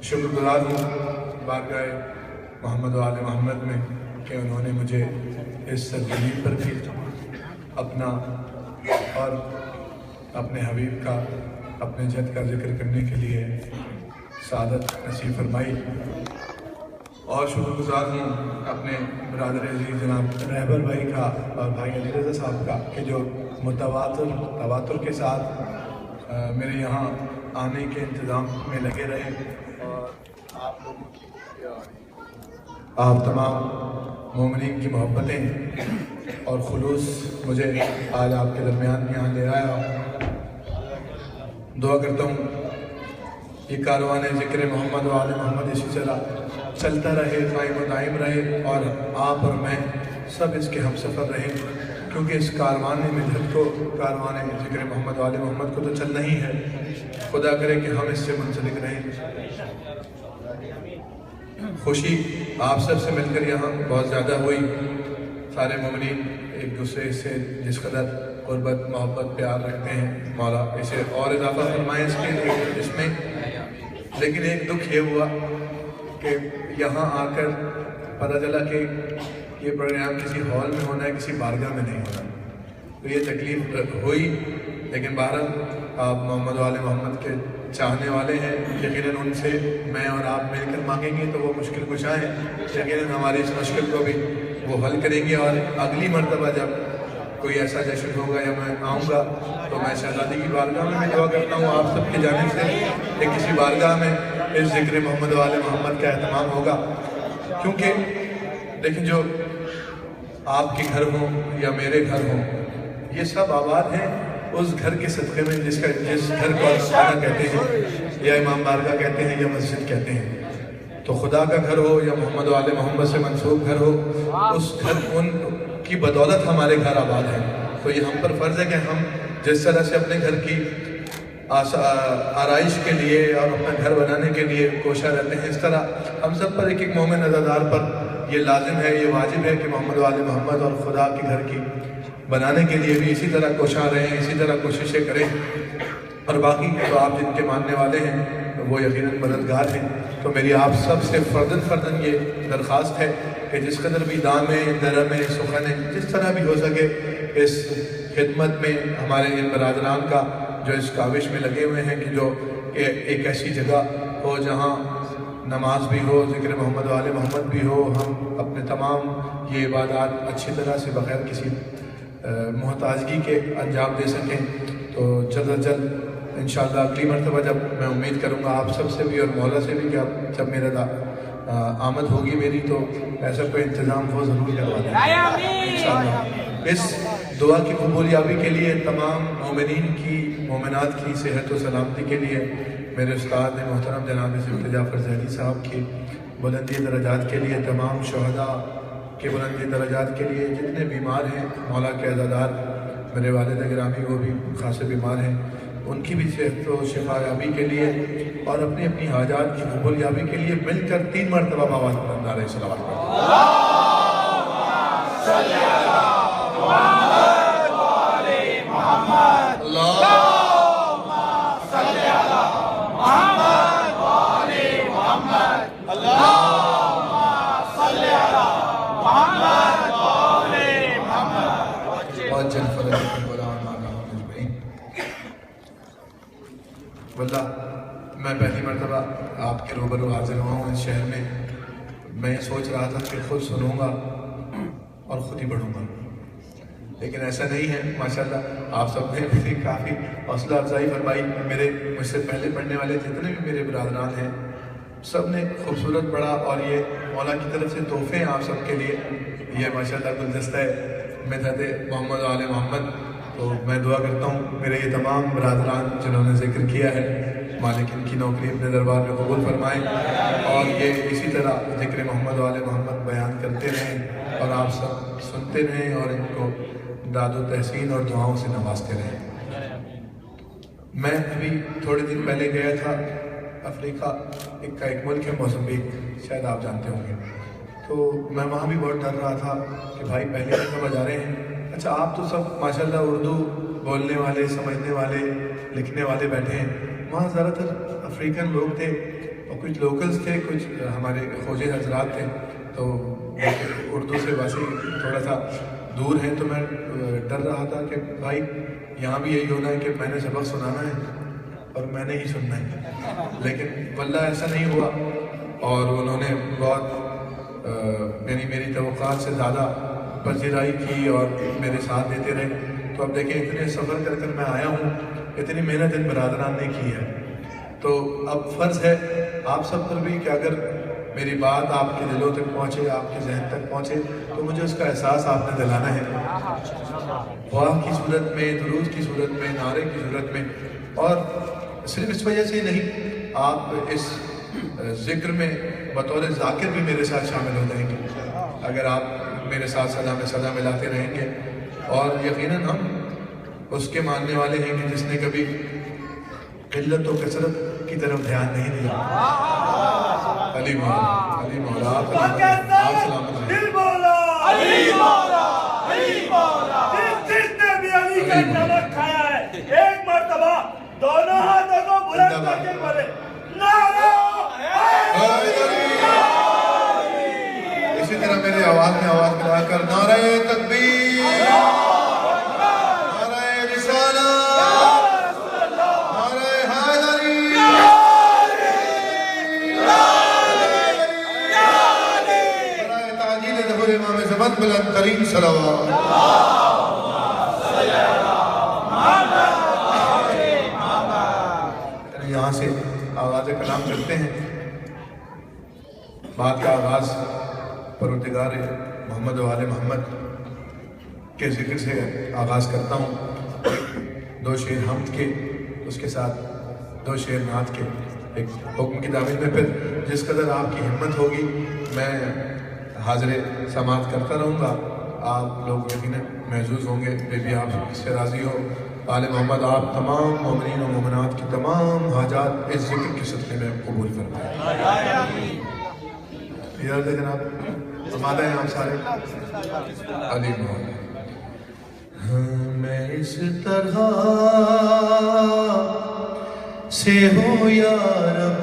شکر گزار ہوں بارگاہ محمد و آل محمد میں کہ انہوں نے مجھے اس سرزمین پر بھی اپنا اور اپنے حبیب کا اپنے جد کا ذکر کرنے کے لیے سعادت نصیب فرمائی، اور شکر گزار ہوں اپنے برادر عزیز جناب رہبر بھائی کا اور بھائی علی رضا صاحب کا کہ جو تواتر کے ساتھ میرے یہاں آنے کے انتظام میں لگے رہے، اور آپ لوگوں کی آپ تمام مومنین کی محبتیں اور خلوص مجھے آج آپ کے درمیان یہاں لے آیا۔ دعا کرتا ہوں یہ کاروان ذکر محمد و آل محمد اسی طرح چلتا رہے، قائم و دائم رہے، اور آپ اور میں سب اس کے ہم سفر رہیں، کیونکہ اس کاروان مدحت کو، کاروان ذکر محمد و آل محمد کو تو چلنا ہی ہے۔ خدا کرے کہ ہم اس سے منسلک رہیں۔ خوشی آپ سب سے مل کر یہاں بہت زیادہ ہوئی، سارے مومنین ایک دوسرے سے جس قدر قربت محبت پیار رکھتے ہیں، مولا اسے اور اضافہ فرمائے اس میں۔ لیکن ایک دکھ یہ ہوا کہ یہاں آ کر پتہ چلا کہ یہ پروگرام کسی ہال میں ہونا ہے، کسی بارگاہ میں نہیں ہونا، تو یہ تکلیف ہوئی۔ لیکن بہرحال آپ محمد و آل محمد کے چاہنے والے ہیں، یقیناً ان سے میں اور آپ مل کر مانگیں گے تو وہ مشکل کشا ہیں، یقیناً ہماری اس مشکل کو بھی وہ حل کریں گے، اور اگلی مرتبہ جب کوئی ایسا جشن ہوگا یا میں آؤں گا تو میں شہزادی کی بارگاہ میں دعا کرتا ہوں آپ سب کی جانب سے کہ کسی بارگاہ میں اس ذکر محمد و آل محمد کا اہتمام ہوگا، کیونکہ دیکھیں جو آپ کے گھر ہوں یا میرے گھر ہوں، یہ سب آباد ہیں اس گھر کے صدقے میں جس گھر کو خانہ کہتے ہیں یا امام بارگاہ کہتے ہیں یا مسجد کہتے ہیں۔ تو خدا کا گھر ہو یا محمد و آل محمد سے منسوب گھر ہو، اس گھر ان کی بدولت ہمارے گھر آباد ہیں۔ تو یہ ہم پر فرض ہے کہ ہم جس طرح سے اپنے گھر کی آرائش کے لیے اور اپنا گھر بنانے کے لیے کوشاں رہتے ہیں، اس طرح ہم سب پر ایک مومن عزادار پر یہ لازم ہے، یہ واجب ہے کہ محمد و آل محمد اور خدا کے گھر کی بنانے کے لیے بھی اسی طرح کوشاں رہیں، اسی طرح کوششیں کریں۔ اور باقی تو آپ جن کے ماننے والے ہیں وہ یقیناً مددگار ہیں، تو میری آپ سب سے فرداً یہ درخواست ہے کہ جس قدر بھی دامیں درمیں سخنیں جس طرح بھی ہو سکے اس خدمت میں ہمارے ان برادران کا جو اس کاوش میں لگے ہوئے ہیں کہ جو ایک ایسی جگہ ہو جہاں نماز بھی ہو، ذکر محمد و آل محمد بھی ہو، ہم اپنے تمام یہ عبادات اچھی طرح سے بغیر کسی محتاجگی کے انجام دے سکیں۔ تو جلد از جلد انشاءاللہ اگلی مرتبہ جب میں امید کروں گا آپ سب سے بھی اور مولا سے بھی کہ جب میرا آمد ہوگی میری تو ایسا کوئی انتظام وہ ضرور کروا دیں انشاءاللہ۔ اس دعا کی قبولیابی کے لیے تمام مومنین کی، مومنات کی صحت و سلامتی کے لیے میرے استاد محترم جناب صفت جعفر زہری صاحب کی بلندی درجات کے لیے، تمام شہداء کے بلندی درجات کے لیے، جتنے بیمار ہیں مولا کے عزادار، میرے والد گرامی وہ بھی خاصے بیمار ہیں، ان کی بھی صحت و شفا یابی کے لیے اور اپنی اپنی حاجات کی قبول یابی کے لیے مل کر 3 مرتبہ بآواز بلند نعرہ صلوات پڑھیں۔ اللہم صلی علی محمد و آل محمد، اللہم صلی علی محمد و آل محمد، اللہم صلی علی محمد و آل محمد، وعجل فرجهم واللہ۔ میں پہلی مرتبہ آپ کے روبرو حاضر ہوا ہوں اس شہر میں، میں سوچ رہا تھا کہ خود سنوں گا اور خود ہی پڑھوں گا، لیکن ایسا نہیں ہے۔ ماشاءاللہ آپ سب نے بھی کافی حوصلہ افزائی فرمائی، مجھ سے پہلے پڑھنے والے جتنے بھی میرے برادران ہیں سب نے خوبصورت پڑھا، اور یہ مولا کی طرف سے تحفے ہیں آپ سب کے لیے، یہ ماشاءاللہ گلدستہ مدحت محمد و آل محمد۔ تو میں دعا کرتا ہوں میرے یہ تمام برادران جنہوں نے ذکر کیا ہے، مالک ان کی نوکری اپنے دربار میں قبول فرمائیں، اور یہ اسی طرح ذکر محمد و آل محمد بیان کرتے رہیں اور آپ سب سنتے رہیں اور ان کو داد و تحسین اور دعاؤں سے نوازتے رہیں۔ میں ابھی تھوڑے دن پہلے گیا تھا افریقہ، ایک ملک ہے موزمبیق، شاید آپ جانتے ہوں گے، تو میں وہاں بھی بہت ڈر رہا تھا کہ بھائی پہلے مرتبہ جا رہے ہیں، اچھا آپ تو سب ماشاءاللہ اردو بولنے والے، سمجھنے والے، لکھنے والے بیٹھے ہیں، وہاں زیادہ تر افریقن لوگ تھے، اور کچھ لوکلز تھے، کچھ ہمارے خوجے حضرات تھے، تو اردو سے ویسے تھوڑا سا دور ہیں، تو میں ڈر رہا تھا کہ بھائی یہاں بھی یہی ہونا ہے کہ میں نے سبق سنانا ہے اور میں نے ہی سننا ہے، لیکن واللہ ایسا نہیں ہوا، اور انہوں نے بہت میری توقعات سے زیادہ پذیرائی کی اور میرے ساتھ دیتے رہے۔ تو اب دیکھیں اتنے سفر کر کر میں آیا ہوں، اتنی محنت ان برادران نے کی ہے، تو اب فرض ہے آپ سب پر بھی کہ اگر میری بات آپ کے دلوں تک پہنچے، آپ کے ذہن تک پہنچے، تو مجھے اس کا احساس آپ نے دلانا ہے، دعا کی صورت میں، درود کی صورت میں، نعرے کی صورت میں، اور صرف اس وجہ سے نہیں، آپ اس ذکر میں بطور ذاکر بھی میرے ساتھ شامل ہو جائیں گے اگر آپ میرے ساتھ صدا میں صدا ملاتے رہیں گے، اور یقیناً ہم اس کے ماننے والے ہیں کہ جس نے کبھی قلت و کثرت کی طرف دھیان نہیں دیا۔ علی مولا، علی مولا، آپ سلامت رہیں۔ دل مولا، علی مولا، علی مولا، جس نے بھی علی کا نمک کھایا ہے، ایک مرتبہ دونوں ہاتھوں کو بلند کر کے بولے نعرہ حیدری۔ اسی طرح میری آواز میں آواز ملا کر نعرہ تکبیر، نعرہ رسالت، نعرہ حیدری، برائے تعجیل ظہور امام زمان بلند ترین صلوات۔ یہاں سے آغاز کلام کرتے ہیں، بات کا آغاز پروردگار محمد و آل محمد کے ذکر سے آغاز کرتا ہوں، 2 شعر حمد کے، اس کے ساتھ 2 شعر نعت کے، ایک حکم کی تعمیل میں، پھر جس قدر آپ کی ہمت ہوگی میں حاضر سماعت کرتا رہوں گا، آپ لوگ یقیناً محظوظ ہوں گے، بھی آپ اس سے راضی ہو۔ آل محمد آپ تمام مومنین و مومنات کی تمام حاجات اس ذکر کے صدقے میں قبول فرمائیں۔ یہ جناب آمادہ ہیں آپ سارے؟ علی مولا۔ میں اس طرح سے ہوں یا رب،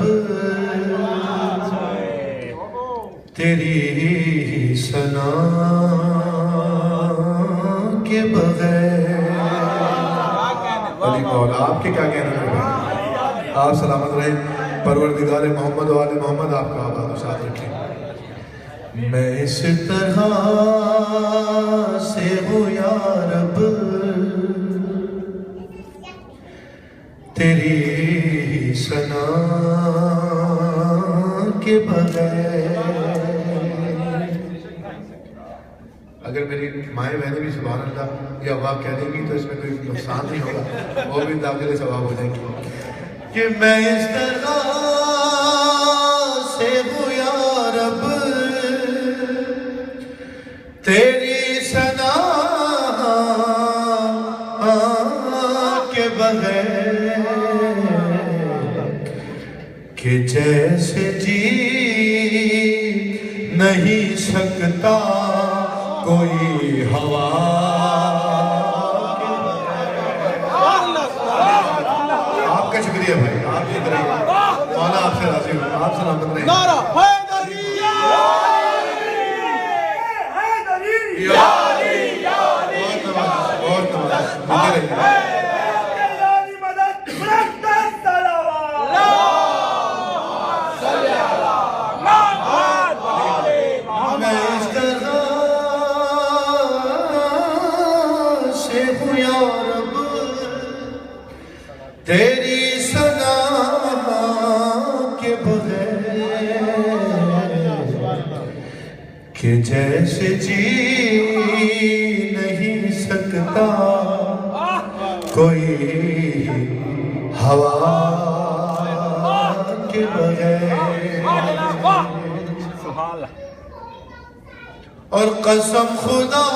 تیری ثنا کے بغیر۔ علی مولا آپ کے کیا کہنا ہے؟ آپ سلامت رہیں، پروردگار محمد و آل محمد آپ کا آباد و ساتھ رکھیں۔ میں اس طرح سے ہوں یا رب، تیری ثنا کے بغیر۔ اگر میری مائیں بہنیں بھی سبحان اللہ یا واہ کہہ دیں گی تو اس میں کوئی نقصان نہیں ہوگا، وہ بھی داخل ثواب ہو جائیں گی کہ میں اس طرح سے ہوں یا رب، تیری ثنا کے بغیر، کہ جیسے جی نہیں سکتا کوئی ہوا کے بغیر۔ آپ کا شکریہ بھائی، آپ یہ کریں، مولا آپ سے راضی ہوں، آپ سلامت رہیں۔ نعرہ حیدری، حیدری، یا علی، یا علی، بہت نواز ملتے رہیے۔ تیری ثنا کے بغیر، کہ جیسے جی نہیں سکتا کوئی ہوا کے بغیر۔ اور قسم خدا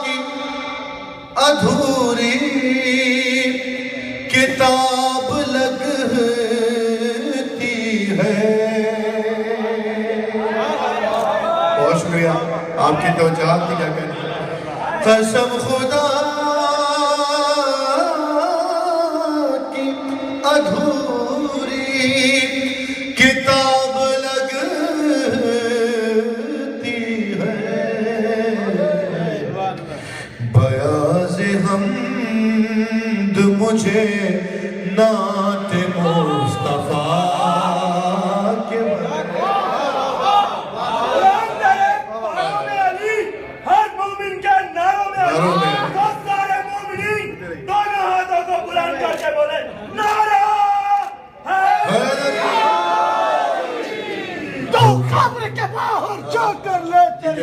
کی ادھوری کتاب لگتی ہے۔ بہت شکریہ آپ کی توجہات کی، کیا کہنا۔ قسم خدا کی ادھوری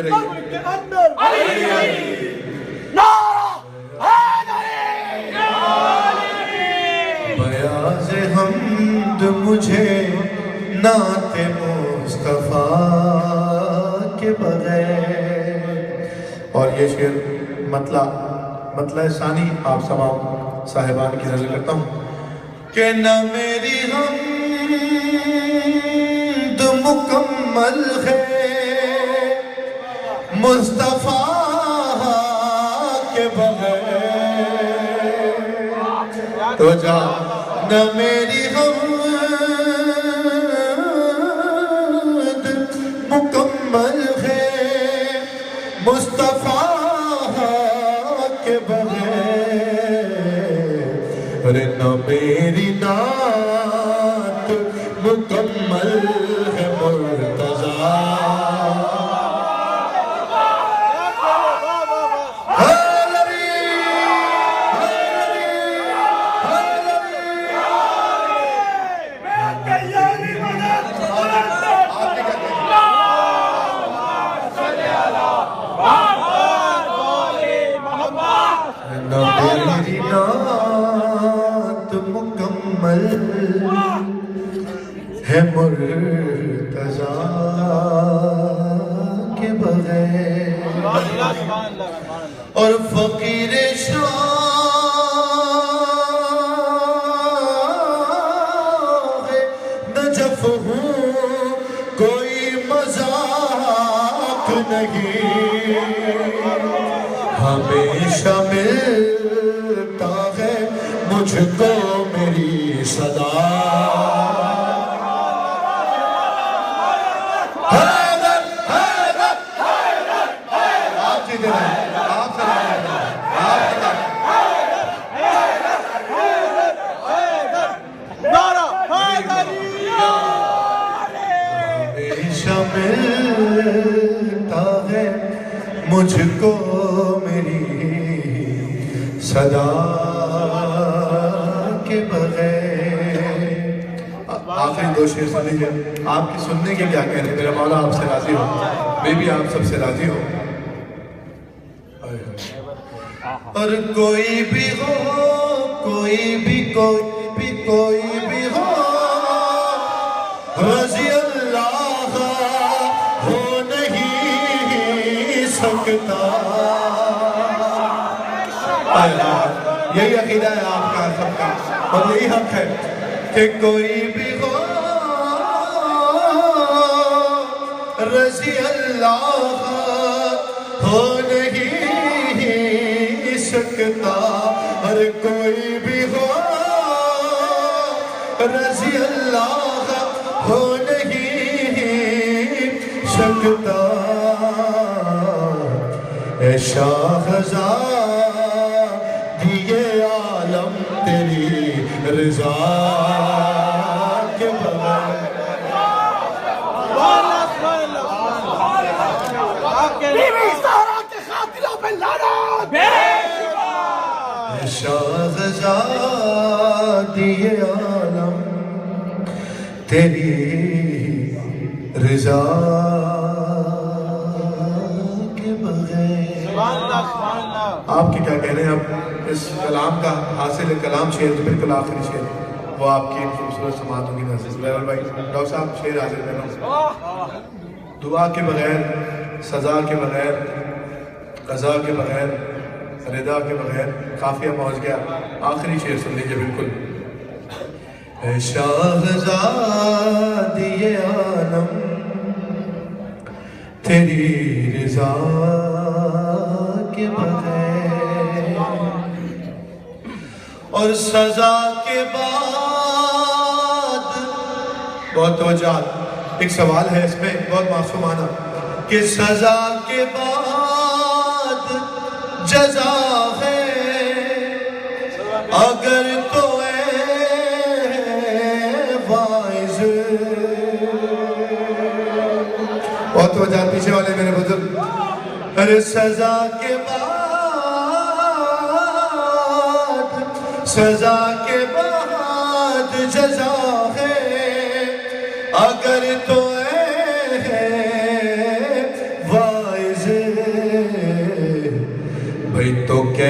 یہ رہی کے اندر نعرہ بیاض حمد مجھے نعت مصطفیٰ کے بغیر. اور یہ شعر مطلع ثانی آپ تمام صاحبان کی نظر کرتا ہوں کہ نہ میری حمد مکمل ہے مصطفیٰ کے بغیر. تو جا نہ میری حمد مکمل ہے مصطفیٰ کے بغیر. ارے نہ میری نعت مکمل ہے مرتضیٰ. میری نعت مکمل ہے مرتضیٰ کے بغیر. اور فقیر شاہ نجف ہوں کوئی مذاق نہیں ہمیشہ ملتا ہے مجھ کو میری صدا. حیدر حیدر حیدر آپ جیتے رہے آپ سے رہے آپ نعرہ حیدریہ ہمیشہ ملتا ہے مجھ کو میری صدا کے بغیر. آخری دو شعر سن لیجیے. آپ کی سننے کے کیا کہہ رہے ہیں؟ میرا مولا آپ سے راضی ہو, میں بھی آپ سب سے راضی ہوں. اور کوئی بھی ہو کوئی بھی ہو رضی اللہ ہو نہیں سکتا. یہی عقیدہ ہے آپ کا سب کا اور یہی حق ہے کہ کوئی بھی ہو رضی اللہ ہو نہیں سکتا. اور کوئی بھی ہو رضی اللہ ہو نہیں سکتا. اے شاہزادیِ عالم تیری رضا کے بغیر. بیوی سارا کے قاتلوں پہ لعنت. اے شاہزادیِ عالم تیری رضا کے بغیر. آپ کی کیا کہہ رہے ہیں؟ اب اس کلام کا حاصل کلام شعر تو بالکل آخری شعر وہ آپ کی خوبصورت سماعت ہوگی. ناظرین بہرحال بھائی ڈاکٹر صاحب شعر حاضر کر رہا ہوں. دعا کے بغیر, سزا کے بغیر, قضا کے بغیر, رضا کے بغیر قافیہ پہنچ گیا. آخری شعر سن لیجیے بالکل. اے شاہزادیِ عالم تیری رضا کے بغیر. اور سزا کے بعد بہت توجہ, ایک سوال ہے اس میں بہت معصومانہ کہ سزا کے بعد جزا ہے اگر تو اے واعظ. بہت توجہ پیچھے والے میرے بزرگ. ارے سزا کے بعد جزا ہے اگر تو اے واعظ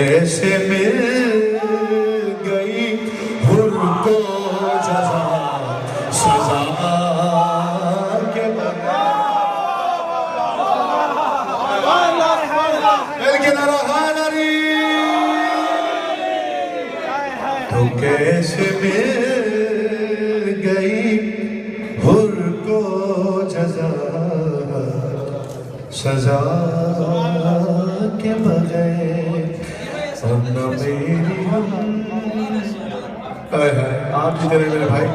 کیسے مل گئی حر کو جزا سزا کے تو کیسے مل گئی حر کو جزا سزا کے بغیر اور نہ میری آپ جیتے رہے میرے بھائی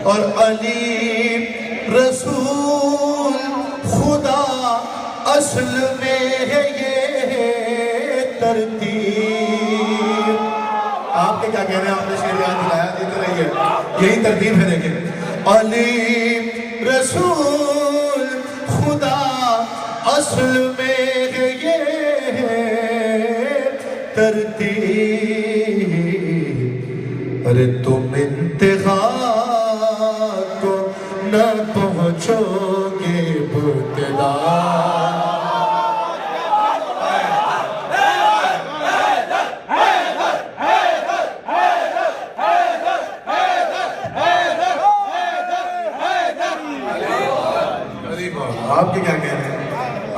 اور علی رسول خدا اصل میں ہے یہ ترتیب آپ کے کیا کہہ رہے ہیں آپ نے شعر یاد دلایا دیتے رہیے یہی ترتیب ہے دیکھیں علی رسول خدا اصل میں ہے یہ ترتیب ارے تم انتہا کو نہ پہنچو گے ابتدا آپ کے کیا کہہ رہے ہیں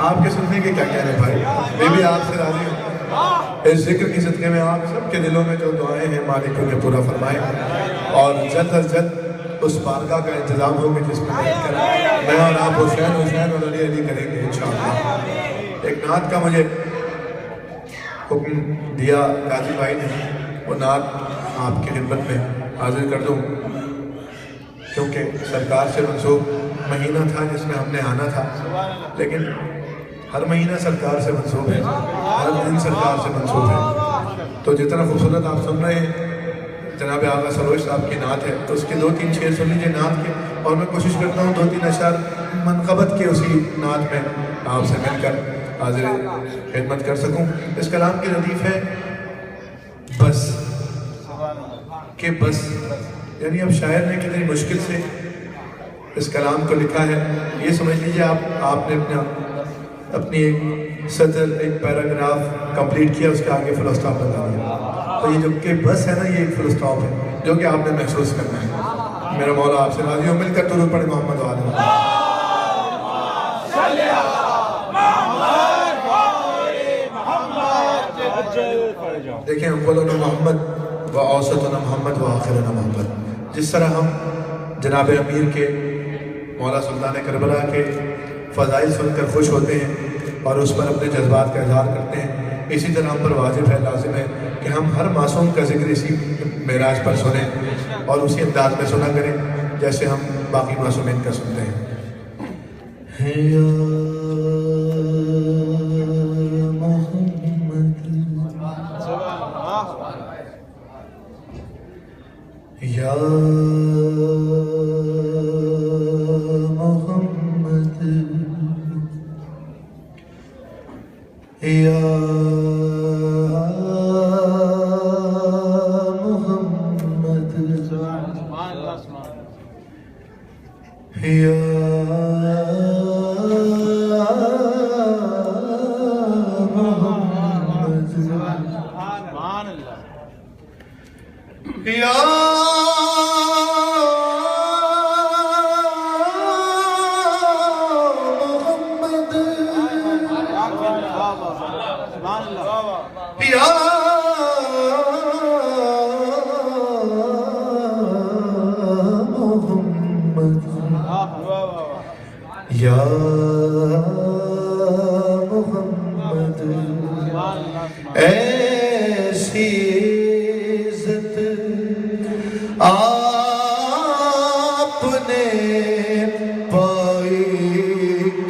آپ کے سننے کے کیا کہہ رہے ہیں بھائی میں بھی آپ سے راضی ہوں اس ذکر کی صدقے میں آپ سب کے دلوں میں جو دعائیں ہیں مالک انہیں پورا فرمائے اور جلد از جلد اس بارگاہ کا انتظام ہوگا جس میں میں اور آپ حسین اور علی علی کریں گے انشاءاللہ ایک نعت کا مجھے حکم دیا قاضی بھائی نے وہ نعت آپ کی خدمت میں حاضر کر دوں کیونکہ سرکار سے منسوب مہینہ تھا جس میں ہم نے آنا تھا لیکن ہر مہینہ سرکار سے منسوب ہے ہر دن سرکار سے منسوب ہے تو جتنا خوبصورت آپ سن رہے ہیں جناب آغا سروش صاحب کی نعت ہے تو اس کے 2-3 شعر سن لیجیے نعت کے اور میں کوشش کرتا ہوں 2-3 اشعار منقبت کے اسی نعت میں آپ سے مل کر حاضر خدمت کر سکوں اس کلام کی ردیف ہے بس کہ بس یعنی اب شاعر نے کتنی مشکل سے اس کلام کو لکھا ہے یہ سمجھ لیجیے آپ نے اپنی ایک سطر ایک پیراگراف کمپلیٹ کیا اس کے آگے فل اسٹاپ لگا دیا تو یہ جو کہ بس ہے نا یہ ایک فل اسٹاپ ہے جو کہ آپ نے محسوس کرنا ہے میرا مولا آپ سے راضی ہو مل کر درود پڑھیں محمد و آل محمد دیکھیں اولنا محمد و اوسطنا محمد و آخرنا محمد جس طرح ہم جناب امیر کے مولا سلطان کربلا کے فضائل سن کر خوش ہوتے ہیں اور اس پر اپنے جذبات کا اظہار کرتے ہیں اسی طرح ہم پر واجب ہے لازم ہے کہ ہم ہر معصوم کا ذکر اسی معراج پر سنیں اور اسی انداز میں سنا کریں جیسے ہم باقی معصومین کا سنتے ہیں یا محمد یا محمد یا محمد یا یا محمد ایسی عزت آپ نے پائی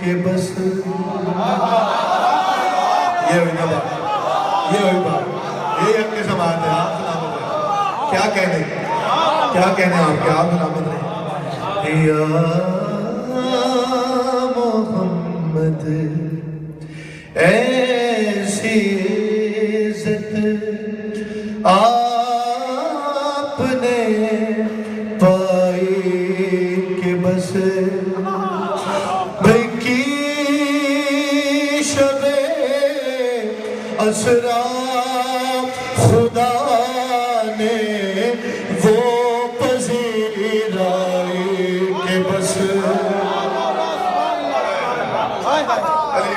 کہ بس یہ ہوئی نا بات یہ اپنے سماعت ہے آپ سلامت رہے کیا کہنے آپ کے آپ سلامت رہے یا محمد ایسی عزت آپ نے پائی کہ بس بھکی شب اسرا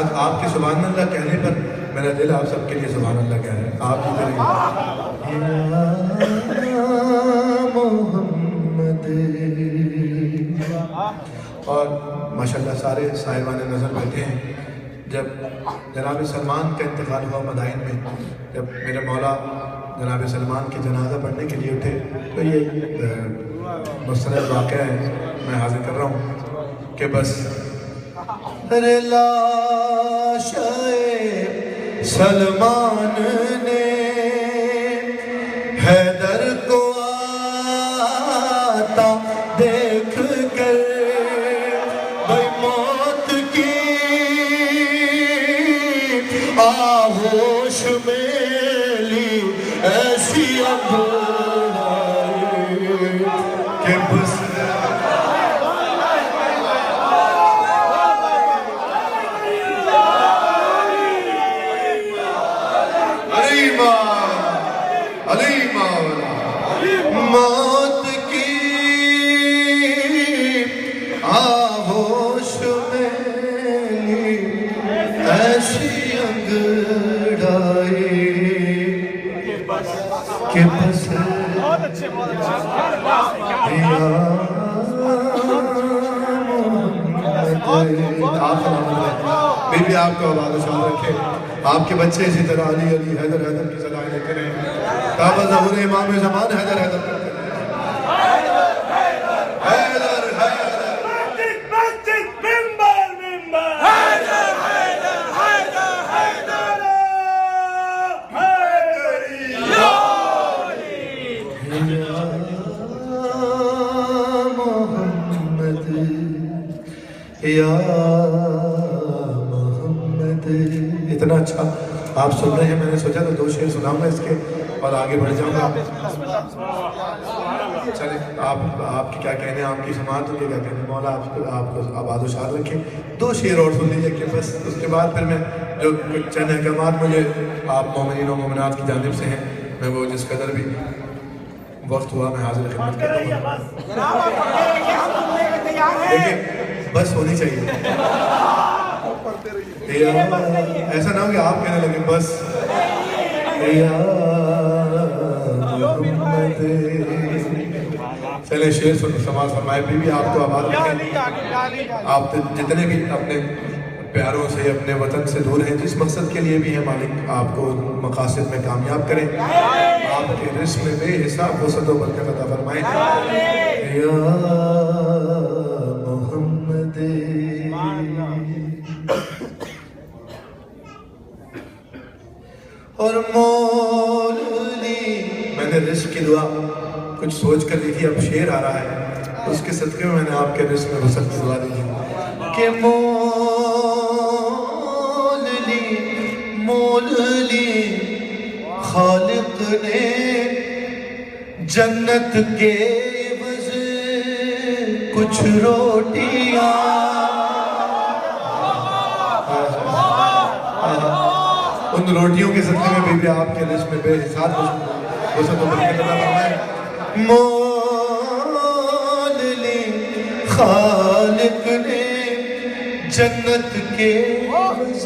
ساتھ آپ کے سبحان اللہ کہنے پر میرا دل آپ سب کے لیے سبحان اللہ کہہ رہا ہے. آپ بھی کریں محمد. اور ماشاءاللہ سارے صاحبان نظر بیٹھے ہیں. جب جناب سلمان کا انتقال ہوا مدائن میں، جب میرے مولا جناب سلمان کی جنازہ پڑھنے کے لیے اٹھے، تو یہ مستند واقعہ ہے میں حاضر کر رہا ہوں کہ بس لاش سلمان نے حیدر کو آتا دیکھ کر بھائی موت کی آغوش میں لی ایسی انگڑائی کہ بس موت کی آغوش میں لی ایسی انگڑائی کہ بس بیبی آپ کو آباد و شاد رکھے. آپ کے بچے اسی طرح علی علی حیدر حیدر کی صدایں لیتے رہے. کعبہ ظہور امام زمان حیدر حیدر کرتے رہے. حیدر حیدر مسجد منبر منبر حیدر حیدر حیدر حیدر حیدری یا محمد یا محمد. اتنا اچھا آپ سن رہے ہیں، میں نے سوچا تو 2 شعر سناؤں گا اس کے اور آگے بڑھ جاؤں گا. چلیں آپ کی کیا کہنے ہیں، آپ کی سماعت ہوگی کیا کہنے ہیں. مولا آپ کو آباد و شاد رکھے. 2 شعر اور سن لیجیے کہ بس اس کے بعد پھر میں جو چند احکامات مجھے آپ مومنین و مومنات کی جانب سے ہیں، میں وہ جس قدر بھی وقت ہوا میں حاضر خدمت کرتا ہوں. دیکھیں بس ہونی چاہیے. ایسا نہ ہو کہ آپ کہنے لگے بس یا محمد. چلے شعر سماعت فرمائے. بھی آپ کو آباد رکھیں. آپ جتنے بھی اپنے پیاروں سے اپنے وطن سے دور ہیں، جس مقصد کے لیے بھی ہیں، مالک آپ کو مقاصد میں کامیاب کریں. آپ کے رزق میں بے حساب وسعت و برکت عطا فرمائیں. یا محمد. اور مولی میں نے رزق کی دعا کچھ سوچ کر لی تھی، اب شعر آ رہا ہے اس کے صدقے میں نے آپ کے رزق میں وسعت کی دعا دی تھی کہ مول لی خالق نے جنت کے عوض کچھ روٹیاں ان روٹیوں کے صدقے میں بھی آپ کے رزق میں بے حساب وسعت و برکت عطا فرمائے. مول لی خالق نے جنت کے عوض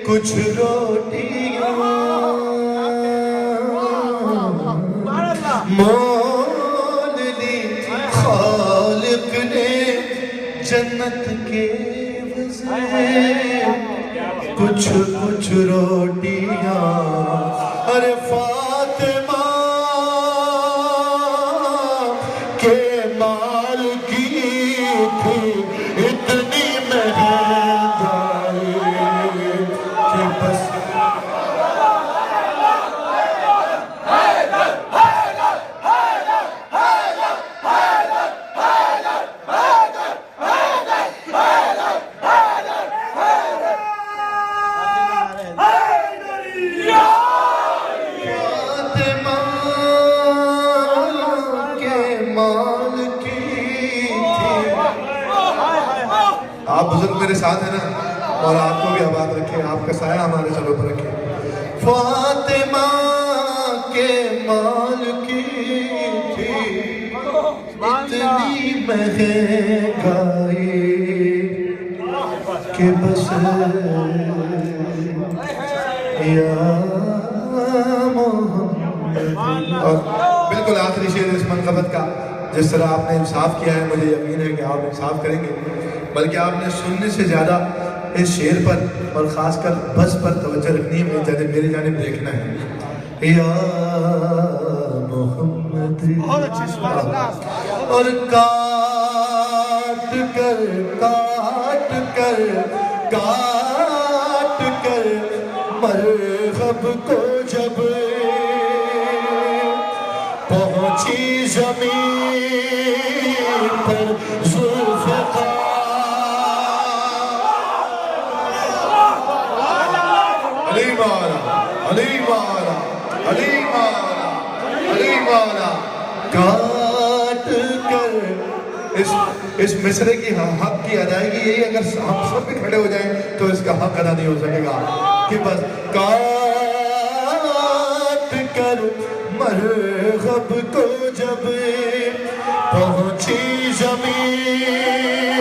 کچھ روٹیاں مول لی خالق نے جنت کے کچھ روٹیاں. ارے فاطمہ کے مال کی تھی اتنی مہنگائی کہ بس آپ بزرگ میرے ساتھ ہیں نا، اور آپ کو بھی آباد رکھے، آپ کا سایہ ہمارے سروں پر رکھے. فاطمہ کے مال کی تھی اتنی اتنی مہنگائی کہ بس یا محمد. اور بالکل آخری شعر اس منقبت کا، جس طرح آپ نے انصاف کیا ہے، مجھے یقین ہے کہ آپ انصاف کریں گے، بلکہ آپ نے سننے سے زیادہ اس شعر پر اور خاص کر بس پر توجہ رکھنی ہے، میری جانب دیکھنا ہے. یا محمد اور کاٹ کر مرغب کو جب پہنچی زمین پر ذوالفقار. علی مولا علی مولا علی مولا علی مولا. کاٹ کر اس مصرے کی حق کی ادائیگی یہی، اگر ہم سب بھی کھڑے ہو جائیں تو اس کا حق ادا نہیں ہو سکے گا کہ بس کاٹ کر مرغب کو جب پہنچی زمین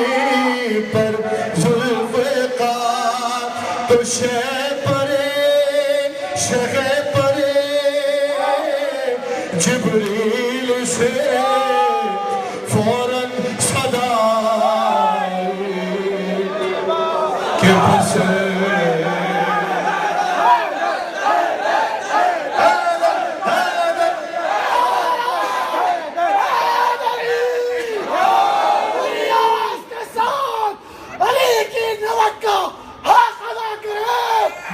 پر ذوالفقار تو شہ پرے جبریل سے فوراً صدا کہ بس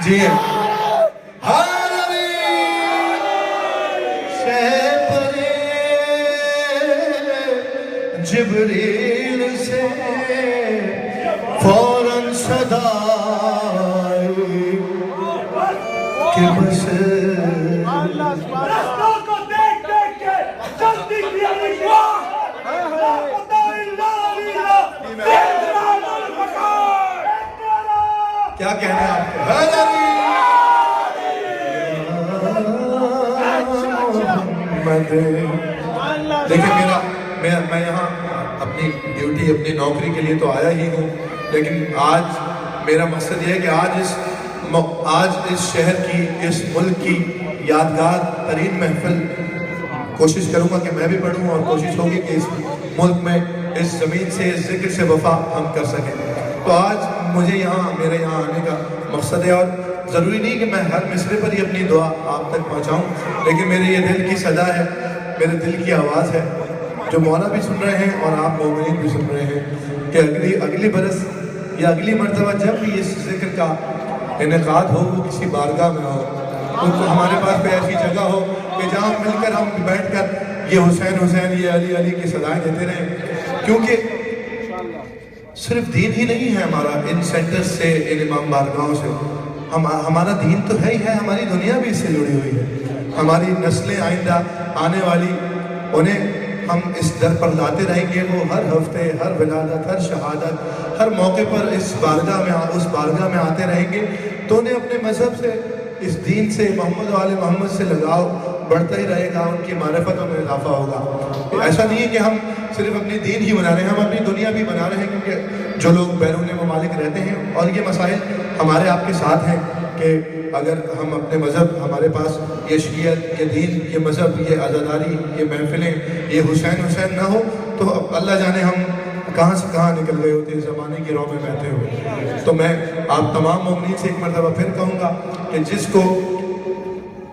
جی جبریل سے فوراً صدا کہ بس رستوں کو دیکھ کے جلدی کیا کیا کہنا ہے آپ کو؟ دیکھیں میں یہاں اپنی ڈیوٹی اپنی نوکری کے لیے تو آیا ہی ہوں، لیکن آج میرا مقصد یہ ہے کہ آج اس شہر کی، اس ملک کی یادگار ترین محفل کوشش کروں گا کہ میں بھی پڑھوں، اور کوشش ہوگی کہ اس ملک میں اس زمین سے، اس ذکر سے وفا ہم کر سکیں. تو آج مجھے میرے یہاں آنے کا مقصد ہے، اور ضروری نہیں کہ میں ہر مصرے پر ہی اپنی دعا آپ تک پہنچاؤں، لیکن میرے یہ دل کی صدا ہے، میرے دل کی آواز ہے، جو مولا بھی سن رہے ہیں اور آپ مومنین بھی سن رہے ہیں، کہ اگلی برس یا اگلی مرتبہ جب بھی اس ذکر کا انعقاد ہو، وہ کسی بارگاہ میں ہو، تو ہمارے پاس کوئی ایسی جگہ ہو کہ جہاں مل کر ہم بیٹھ کر یہ حسین حسین، یہ علی علی کی صدائیں دیتے رہیں. کیونکہ صرف دین ہی نہیں ہے ہمارا ان سینٹرز سے، ان امام بارگاہوں سے، ہمارا دین تو ہے ہی ہے، ہماری دنیا بھی اس سے جڑی ہوئی ہے. ہماری نسلیں آئندہ آنے والی، انہیں ہم اس در پر لاتے رہیں گے. وہ ہر ہفتے، ہر ولادت، ہر شہادت، ہر موقع پر اس بارگاہ میں آتے رہیں گے، تو انہیں اپنے مذہب سے، اس دین سے، محمد و آل محمد سے لگاؤ بڑھتا ہی رہے گا، ان کی معرفتوں میں اضافہ ہوگا. ایسا نہیں ہے کہ ہم صرف اپنی دین ہی بنا رہے ہیں، ہم اپنی دنیا بھی بنا رہے ہیں، کیونکہ جو لوگ بیرون ممالک رہتے ہیں، اور یہ مسائل ہمارے آپ کے ساتھ ہیں کہ اگر ہم اپنے مذہب، ہمارے پاس یہ شریعت، یہ دین، یہ مذہب، یہ عزاداری، یہ محفلیں، یہ حسین حسین نہ ہو، تو اللہ جانے ہم کہاں سے کہاں نکل گئے ہوتے، زمانے کی رو میں بہتے ہوئے. تو میں آپ تمام مومنین سے ایک مرتبہ پھر کہوں گا کہ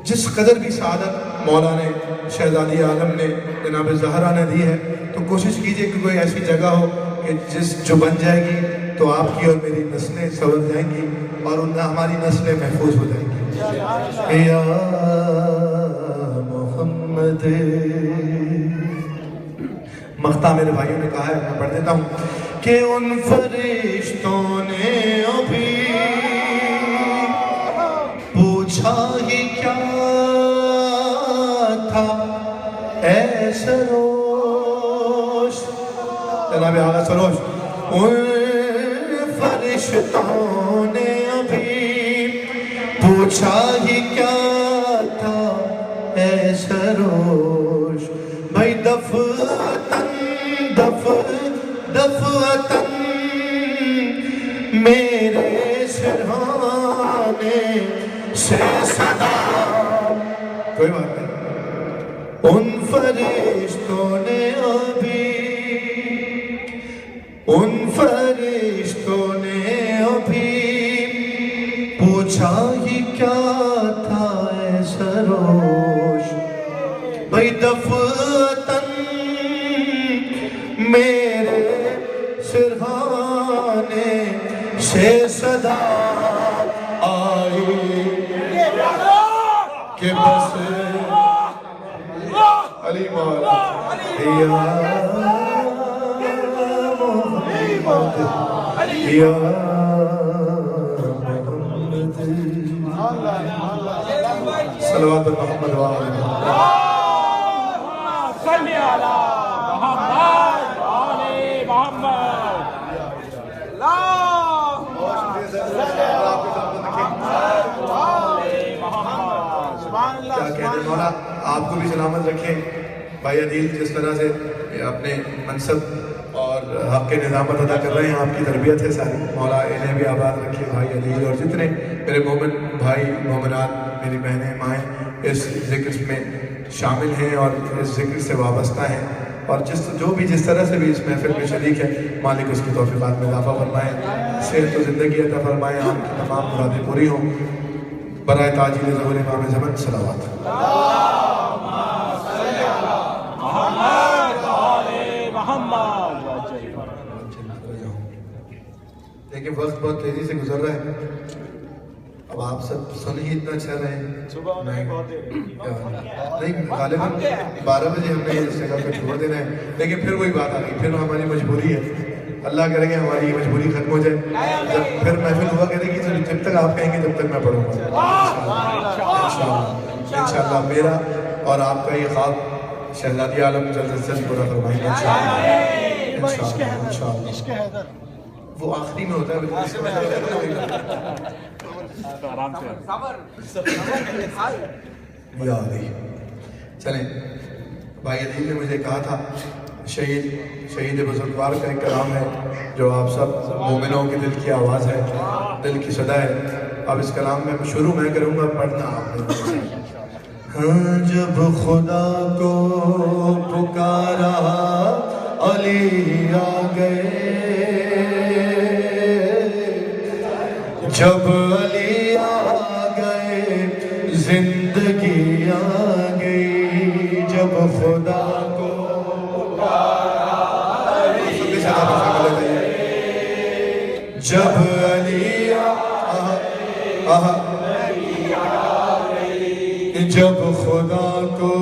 جس قدر بھی سعادت مولا نے، شہزادی عالم نے، جناب زہرا نے دی ہے، تو کوشش کیجئے کہ کوئی ایسی جگہ ہو کہ جو بن جائے گی تو آپ کی اور میری نسلیں سنور جائیں گی، اور ہماری نسلیں محفوظ ہو جائیں گی. یا محمد. مقطع میرے بھائیوں نے کہا ہے، میں پڑھ دیتا ہوں کہ ان فرشتوں نے ابھی پوچھا ہی کیا تھا اے سروش، جناب آغا سروش. ان فرشتوں نے ابھی پوچھا ہی کیا تھا اے سروش، بھائی دفتن دفعتاً میرے سرہانے سے صدا، کوئی بات نہیں، ان فرشتوں نے ابھی، ان فرشتوں نے ابھی پوچھا ہی کیا تھا اے سروش، بھئی دفعتاً میرے سرہانے سے صدا آئی کہ بس علی مولا یا محمد یا محمد صلوات محمد وآلہ صلی علی محمد وآلہ محمد کیا کہتے ہیں مولا آپ کو بھی سلامت رکھیں. بھائی عدیل جس طرح سے اپنے منصب اور حق کے نظامت ادا کر رہے ہیں، آپ کی تربیت ہے ساری، مولا انہیں بھی آباد رکھے. بھائی عدیل اور جتنے میرے مومن بھائی مومنات، میری بہنیں مائیں اس ذکر میں شامل ہیں اور اس ذکر سے وابستہ ہیں، اور جس طرح سے بھی اس محفل میں شریک ہے، مالک اس کی توفیقات میں اضافہ فرمائے، صحت و زندگی عطا فرمائے، آپ کی تمام مرادیں پوری ہوں. برائے تاجیل ظہور امام زمان صلوات. دیکھیں وقت بہت تیزی سے گزر رہا ہے، اب آپ سب سن ہی اتنا اچھا رہے ہیں. نہیں غالباً 12 بجے ہم نے اس جگہ پہ چھوڑ دینا ہے، لیکن پھر وہی بات آ گئی، پھر ہماری مجبوری ہے. اللہ کرے گا ہماری یہ مجبوری ختم ہو جائے، جب پھر محفل ہوا کرے گی، جب تک آپ کہیں گے جب تک میں پڑھوں گا انشاءاللہ. میرا اور آپ کا یہ خواب شہزادی عالم جلد از جلد پورا فرمائیں گے انشاءاللہ. وہ آخری میں ہوتا ہے یا علی. چلیں، بھائی عدیل نے مجھے کہا تھا شہید بزرگوار کا ایک کلام ہے جو آپ سب مومنوں کے دل کی آواز ہے، دل کی صدا ہے. اب اس کلام میں شروع میں کروں گا، پڑھنا آپ نے. ہاں جب خدا کو پکارا علی آ گئے، جب علی آ گئے زندگی آ گئی، جب خدا کو جب علی جب خدا کو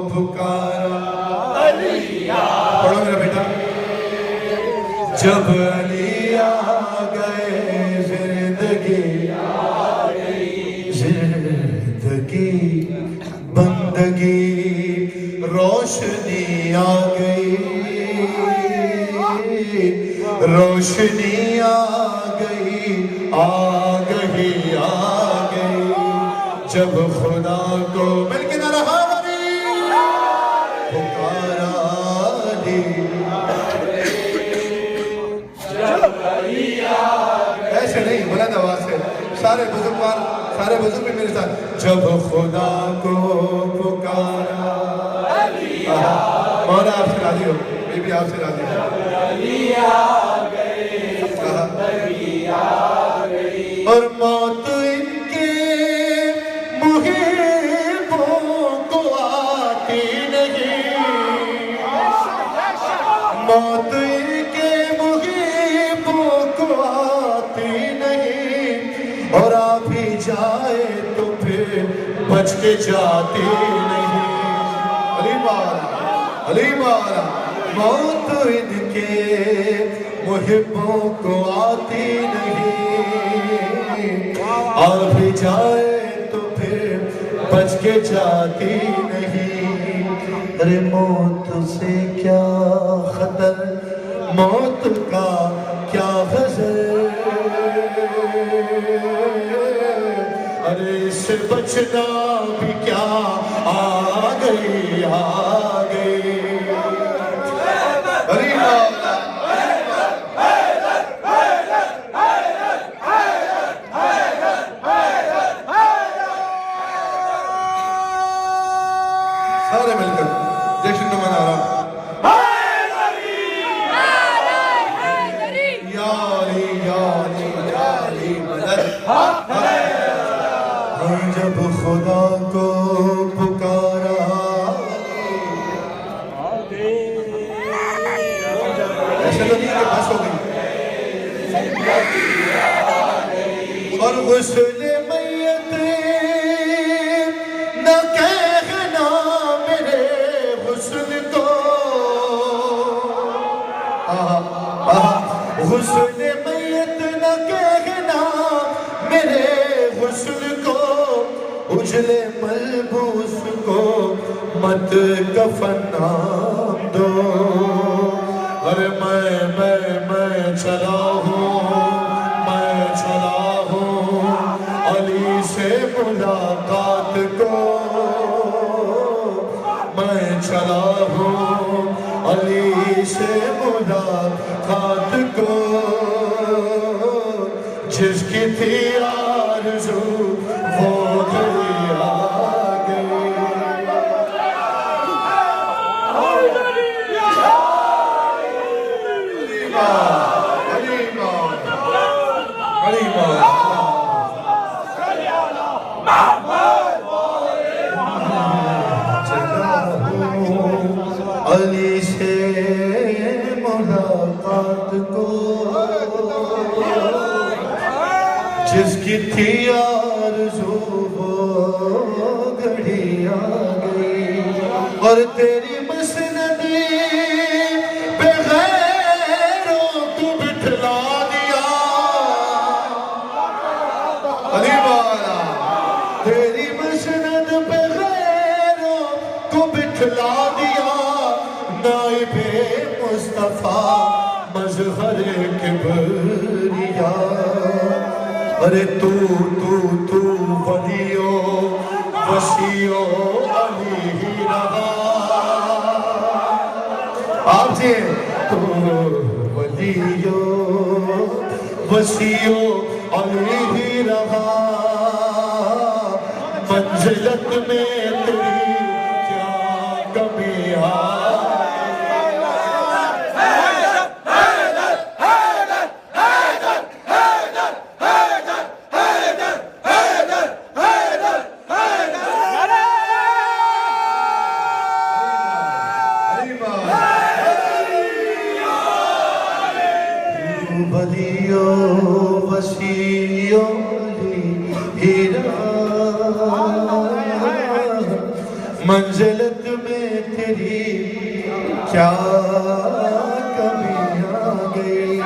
پکارا، پڑھو میرا بیٹا، جب علی آ گئے زندگی آ گئی، زندگی بندگی روشنی آ گئی، روشنی آ گئی، آ گئی آ گئی، جب خدا کو مل کے نہ رہا پکارا ایسے نہیں، بلند آواز سے سارے بزرگ بھی میرے ساتھ، جب خدا کو پکارا. مولا آپ سے راضی ہو، میں بھی آپ سے راضی ہوں. اور موت ان کے محبوں کو آتی نہیں، موت ان کے محبوں کو آتی نہیں، اور آ بھی جائے تو پھر بچ کے جاتی نہیں. علی مولا، علی مولا، موت ان کے محبوں کو آتی نہیں، آ بھی جائے تو پھر بچ کے جاتی نہیں. ارے موت سے کیا خطر، موت کا کیا غضب، ارے اس سے بچنا بھی کیا، آ گئی آ گئی. علی مولا جب خدا کو پکارا ایسے تو نہیں کہ بس ہو گئی اور غسل میت نہ کہنا میرے غسل کو غسل میت نہ کہنا میرے غسل کو اجلے ملبوس کو مت کفن نام دو ارے میں چلا ہوں علی سے ملاقات کو میں چلا ہوں علی سے ملاقات کو جس کی تھی آرزو وہ گھڑی آ گئی علی سے ملاقات کو جس کی تھی آرزو وہ گھڑی آ گئی اور تیری مسندی پہ غیروں کو بٹھلا دیا علی والا تیری مسند پہ غیروں کو بٹھلا دیا نائب مصطفیٰ مظہر کبریا ارے تو ولیو وسیعو علی ہی رہا آپ سے تو ولیو وسیعو علی ہی رہا منزلت میں تیری کیا کمی ولیو وسیعو علی ہی رہا منزلت میں تیری کیا کمی آ گئی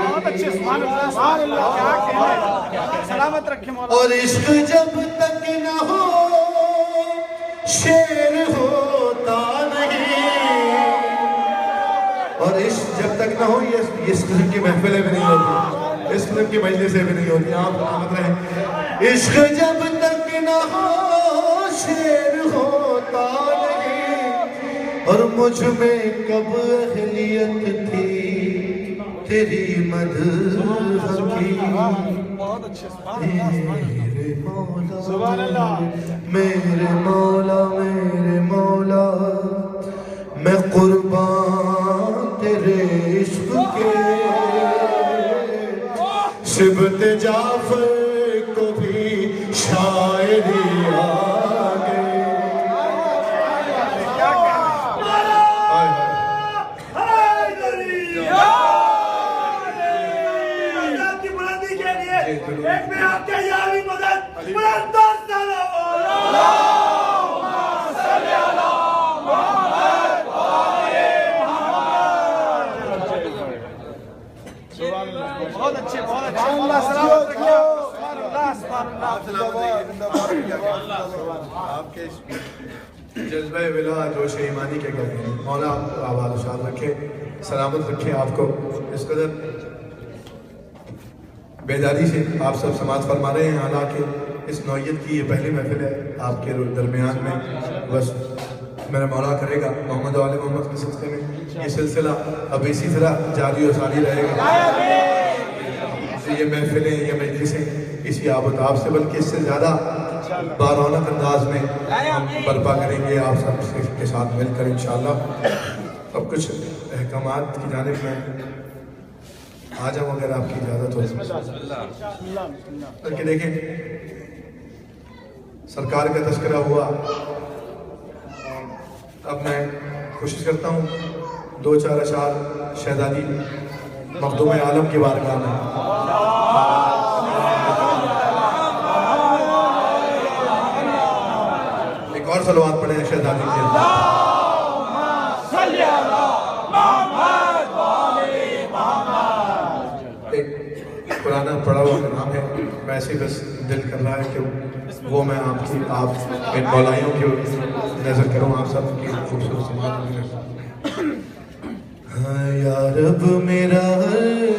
سلامت رکھے مولا اور عشق جب تک نہ ہو شیر ہوتا نہیں اور عشق جب تک نہ ہو یہ اس قسم کی محفلیں بھی نہیں ہوتی اس قسم کی مجلسیں بھی نہیں ہوتی آپ سلامت رہیں عشق جب تک نہ ہو شیر ہوتا نہیں اور مجھ میں کب اہلیت تھی تیری مدح کی میرے مولا میں قربان تیرے عشق کے سبت جعفر کو بھی شاعری آ گئی ایک میں آپ کے یاری مدد بلند داستانہ بہت اچھے اللہ سلامت رکھے آپ کے جذبہ ولا جوش ایمانی کے کہتے ہیں مولا آپ کو آباد و شاد رکھے سلامت رکھے آپ کو اس قدر بیداری سے آپ سب سماعت فرما رہے ہیں حالانکہ اس نوعیت کی یہ پہلی محفل ہے آپ کے درمیان میں بس میرا مولا کرے گا محمد و آل محمد کے سلسلے میں یہ سلسلہ اب اسی طرح جاری و ساری رہے گا یہ محفلیں یہ مجلسیں اسی آب و تاب سے بلکہ اس سے زیادہ بارونق انداز میں ہم برپا کریں گے آپ سب کے ساتھ مل کر انشاءاللہ اب کچھ احکامات کی جانب میں آ جاؤں اگر آپ کی اجازت ہو. بلکہ دیکھیں سرکار کا تذکرہ ہوا. اب میں کوشش کرتا ہوں 2-4 اشعار شہزادی مخدوم عالم کی بارگاہ میں. ایک اور صلوات پڑھیں شہزادی کے ایک پرانا پڑھا ہوا کا نام ہے. ویسے بس دل کر رہا ہے کہ وہ میں آپ ان مولائیوں کی نظر کروں آپ سب کی خوبصورت سماعت میں. ہاں یا رب میرا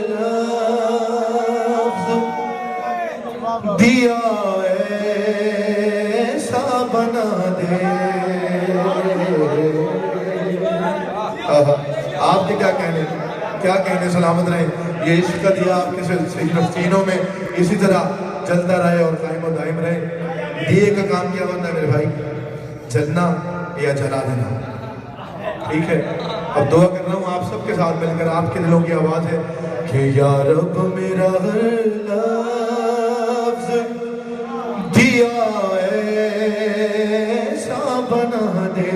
لفظ دیا ایسا بنا دے. آپ کے کیا کہنے سلامت رہے. یہ عشق کا دیا آپ کے سینوں میں اسی طرح جلتا رہے اور قائم و دائم رہے. دیے کا کام کیا ہوتا ہے میرے بھائی؟ جلنا یا جلا دینا. ٹھیک ہے. اب دعا کر رہا ہوں آپ سب کے ساتھ مل کر. آپ کے دلوں کی آواز ہے کہ یا رب میرا لفظ دیا ایسا بنا دے.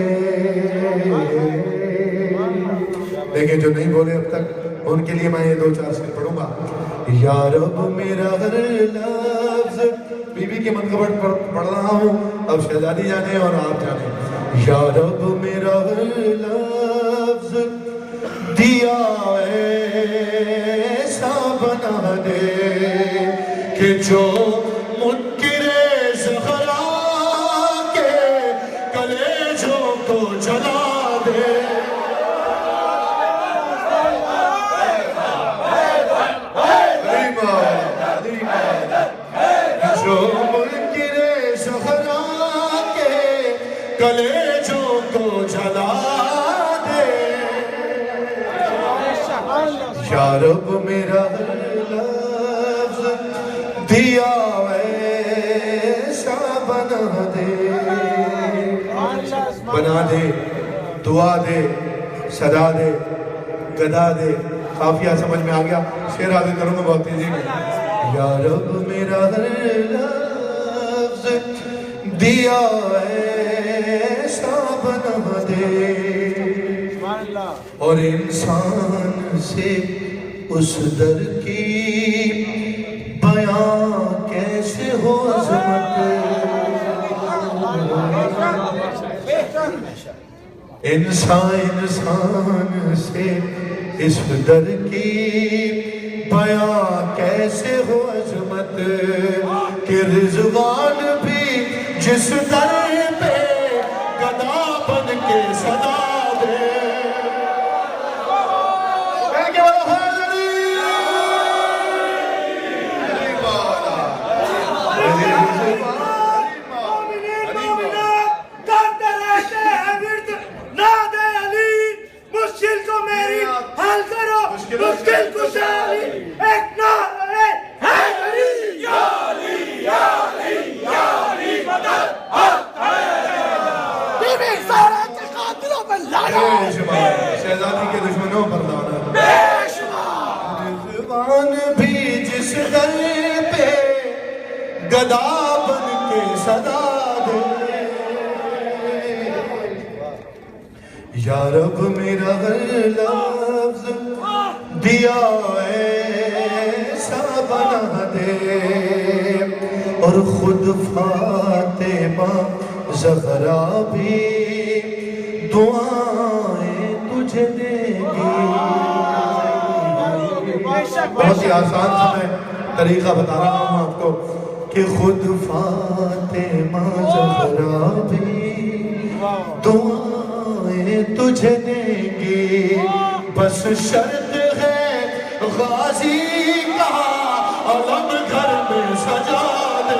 دیکھیں جو نہیں بولے اب تک ان کے لیے میں یہ 2-4 سے پڑھوں گا. یا رب میرا ہر لفظ بی بی کے منقبت پڑھ رہا ہوں. اب شہزادی جانے اور آپ جانے. یا رب میرا ہر لفظ دیا ایسا بنا دے کہ جو منکر زہرا کے کلیجوں کو جلا دے. جو منکر زہرا کے کلیجوں کو جلا دے. یا رب میرا لفظ دیا ایسا بنا دے. بنا دے، دعا دے، صدا دے، گدا دے. قافیہ سمجھ میں آ گیا. شعر آگے کروں گا بہت تیزی میں. یا رب میرا لفظ دیا ایسا بنا دے. اور انسان سے اس در کی بیان کیسے ہو عظمت. انسان سے اس در کی بیان کیسے ہو عظمت کہ رضوان بھی جس در پہ گدا بن کے صدا دے. مشکل کشائی ایک نعرہ حیدری یا علی یا علی یا علی مدد حق ہے. بی بی زہرا کے قاتلوں پر لعنت. شہزادی کے دشمنوں پر لعنت. بے شمار رضوان بھی جس در پہ گدا بن کے صدا دے. یا رب میرا لفظ دیا ایسا بنا دے. اور خود فاطمہ زہرا بھی دعائیں تجھے دے گی. بہت ہی آسان سا میں طریقہ بتا رہا ہوں آپ کو کہ خود فاطمہ زہرا بھی دعائیں تجھے دے گی. بس شرط ہے غازی کا علم گھر میں سجا دے.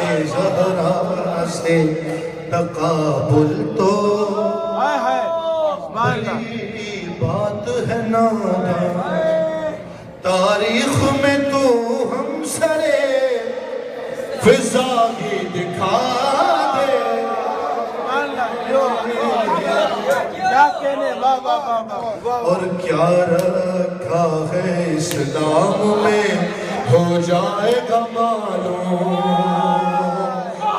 سے زہرا سے تقابل تو ہائے ہائے سبحان اللہ بڑی بات ہے نادان تاریخ میں تو ہم سرے فضا ہی دکھا دے کیا کہنے واہ واہ واہ واہ اور کیا رکھا ہے اسلام میں ہو جائے گا معلوم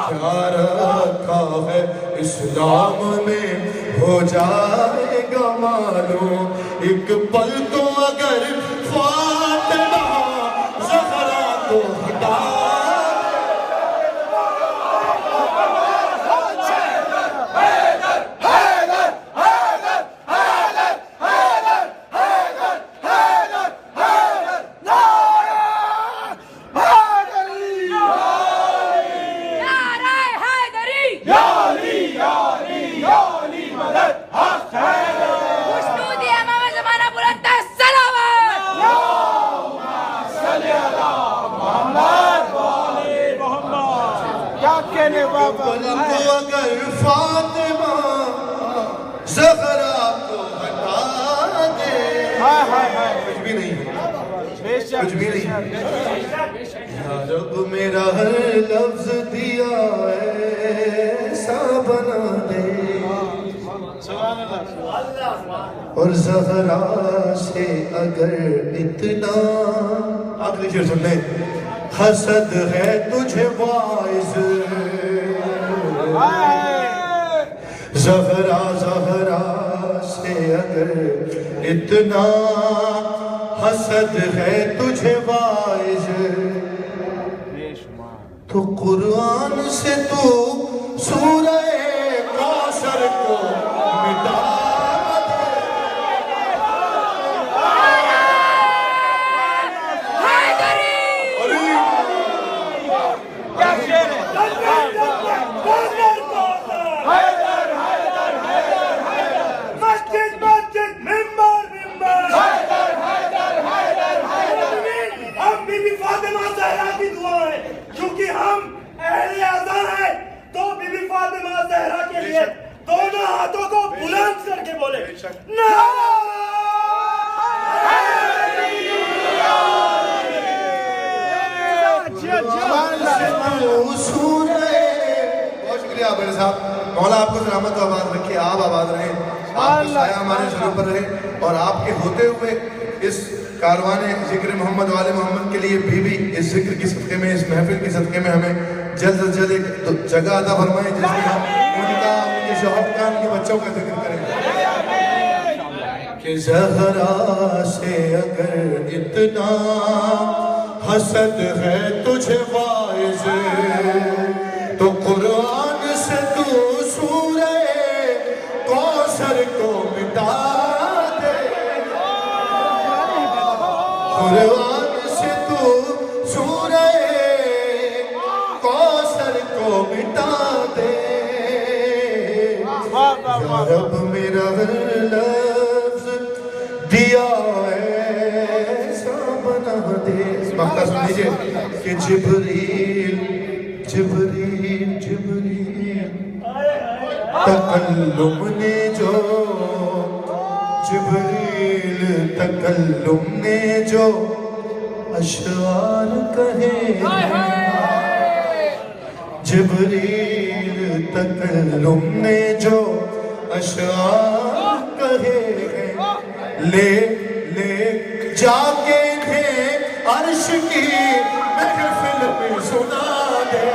کیا رکھا ہے اسلام میں ہو جائے گا معلوم ایک پل تو اگر فاطمہ زہرا کو ہٹا پل کو اگر فاطمہ زہرا کو ہٹا دے کچھ بھی نہیں کچھ بھی نہیں یا رب میرا ہر لفظ دیا ایسا بنا دے اور زہرا سے اگر اتنا آخری شعر سن لیں حسد ہے تجھے باعث زہرا سے اگر اتنا حسد ہے تجھے باعث تو قرآن سے تو سورہ کوثر کو مٹا دونوں ہاتھوں کو بلند کر کے بولے بہت شکریہ میرے صاحب مولا آپ کو سلامت و آباد رکھے آپ آباد رہیں آپ کا سایہ ہمارے سروں پر رہے اور آپ کے ہوتے ہوئے اس کاروان ذکر محمد والے محمد کے لیے بھی اس ذکر کی صدقے میں اس محفل کی صدقے میں ہمیں جلد از جلد ایک جگہ عطا فرمائیں جس میں ہم ان کے شوہر کا ان کے بچوں کا ذکر کریں کہ زہرا سے اگر اتنا حسد ہے تجھے باعث تو قرآن سے تو سورہ کوثر کو مٹا دے قرآن سے تو سورہ کوثر کو مٹا دے یا رب میرا لفظ دیا ایسا بنا دے مقطع سن لیجئے کہ جبریل تکلم نے جو جبریل تکلم نے جو اشعار کہے جبریل تکلم نے جو اشعار کہے لے جا کے انہیں عرش کی محفل میں سنا دے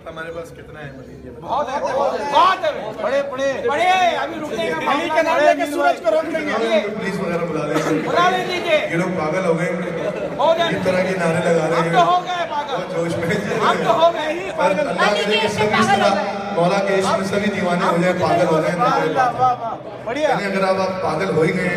ہمارے پاس کتنا ہے بہت ہے بڑے ابھی رکنے کا علی کے نام لے کے سورج کو روک دیں گے پولیس وغیرہ بلا لے لیجیے یہ لوگ پاگل ہو گئے اس طرح کے نعرے لگا رہے ہیں ہو گئے پاگل جوش میں ہم تو ہو گئے ہی اللہ کرے کہ سب اس طرح مولا کے عشق میں سبھی دیوانے ہو جائیں پاگل ہو جائیں بڑھیا اگر آپ پاگل ہو ہی گئے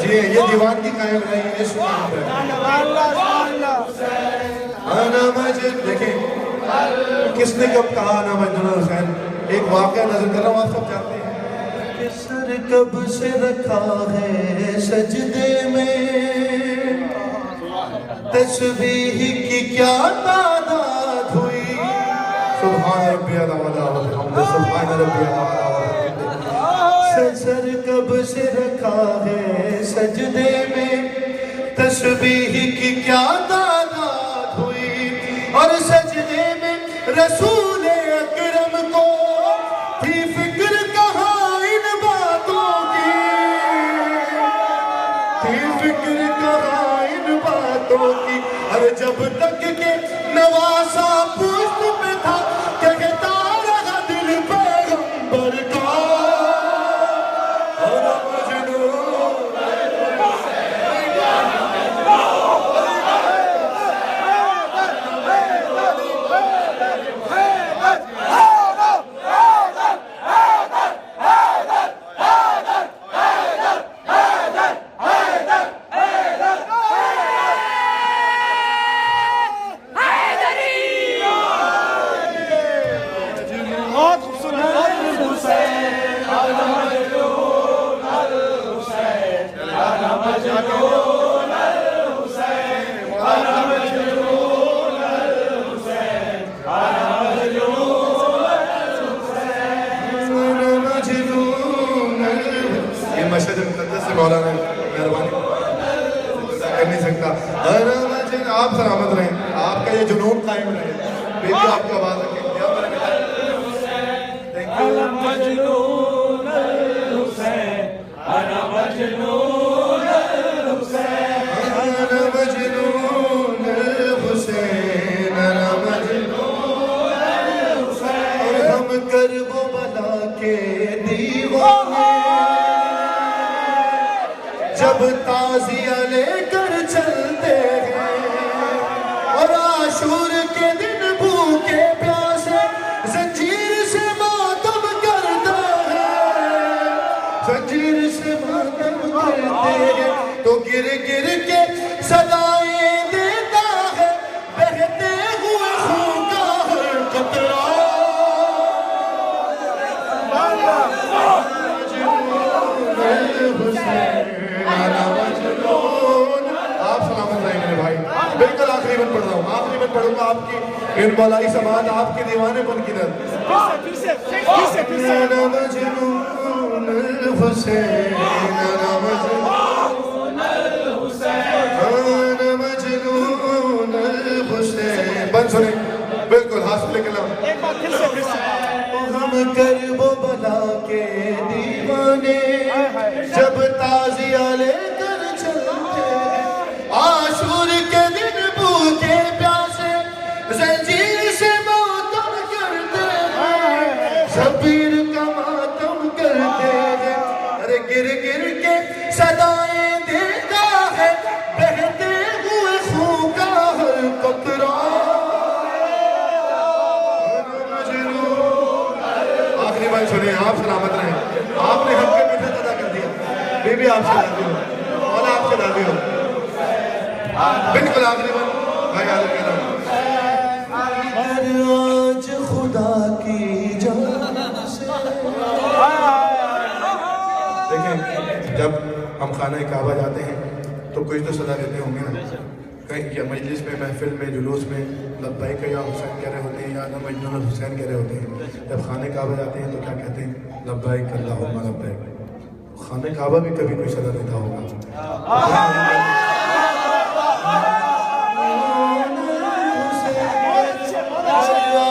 جی یہ دیوان کی قائم رہی ہے. عشق قائم رہی. آنا مجد دیکھیں کس نے کب کہا آنا مجدنا حسین. ایک واقعہ نظر کر رہا ہوں آپ سب جانتے ہیں کہ سر کب سے رکھا ہے سجدے میں تسبیح کی کیا تعداد ہوئی. سبحان ربی العلی والحمد سبحان ربی العلی والحمد. سر کب سے رکھا ہے سجدے میں تسبیح کی کیا تعداد ہوئی. اور سجدے میں رسول اکرم کو تھی فکر کہاں ان باتوں کی. تھی فکر کہاں ان باتوں کی. اور جب تک کہ نواسا پشت پہ تھا کہتا رہا دل پیغمبر کا. اور مجنون مشہد مقدس سے مولانا مہربانی کر نہیں سکتا. آپ سلامت رہیں. آپ کا یہ جنون قائم رہے. بیٹی آپ کا آواز رکھیں. ہم کرب و بلا کے دیوانے جب تازیہ لے کر چلتے ہیں اور عاشور کے دن بھوکے پیاسے زنجیر سے ماتم کرتے ہیں. زنجیر سے ماتم کرتے ہیں تو گر گر کے صدائیں دیتا ہے بہتے ہوئے خون کا ہر قطرہ. آپ سلامت رہیں میرے بھائی. بالکل آخری بند پڑھ رہا ہوں. آخری بند پڑھوں گا آپ کی ان مولائی سماعت آپ کے دیوانے پن کی در. انا مجنون الحسین انا مجنون الحسین. بند سنیں بالکل حاصل کلام. ہم کرب و بلا کے دیوانے جب تازیہ لے کر چلتے ہیں عاشور کے دن بھوکے پیاسے زنجیر سے ماتم کرتے ہیں. شبیر کا ماتم کرتے ہیں. ارے گر گر کے صدائیں دیتا ہے بہتے ہوئے خون کا ہر قطرہ. سنیں آپ سلامت رہیں. آپ نے ہم کے پیچھے ادا کر دیا. بی بی آپ سے دادی ہو اور آپ سے دادی ہو. بالکل آخری بات بھائی آدھر کہہ رہا ہوں. آج خدا کی جان سے دیکھیں جب ہم خانہ کعبہ جاتے ہیں تو کچھ تو صدا دیتے ہوں گے نا. کہیں یا مجلس میں محفل میں جلوس میں لبیک یا حسین کہہ رہے ہوتے ہیں یا نا مجنون الحسین کہہ رہے ہوتے ہیں. جب خانہ کعبہ جاتے ہیں تو کیا کہتے ہیں؟ لبیک اللہم لبیک. خانہ کعبہ بھی کبھی کوئی صدا دیتا ہوگا.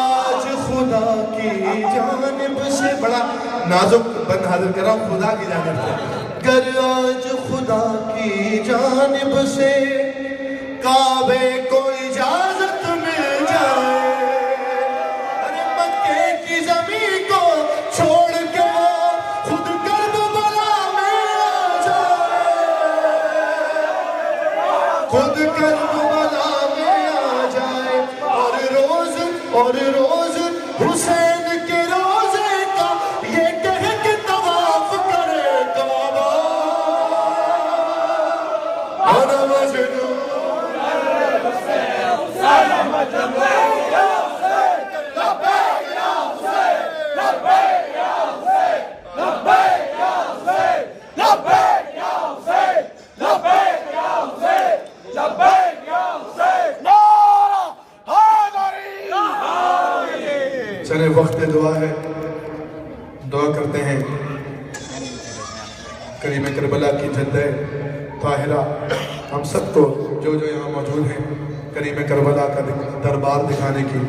آج خدا کی جانب سے بڑا نازک بند حاضر کر رہا ہوں خدا کی جانب سے. گر آج خدا کی جانب سے کعبے کو اجازت مل جائے ارے مکے کی زمین کو چھوڑ کے خود کربلا میں آ جائے. خود کربلا میں آ جائے اور روز حسین کے روزے کا یہ کہہ کے طواف کرے چلے وقت دعا ہے، دعا کرتے ہیں کریم کربلا کی جدہ طاہرہ ہم سب کو جو یہاں موجود ہیں کریم کربلا کا دربار دکھانے کی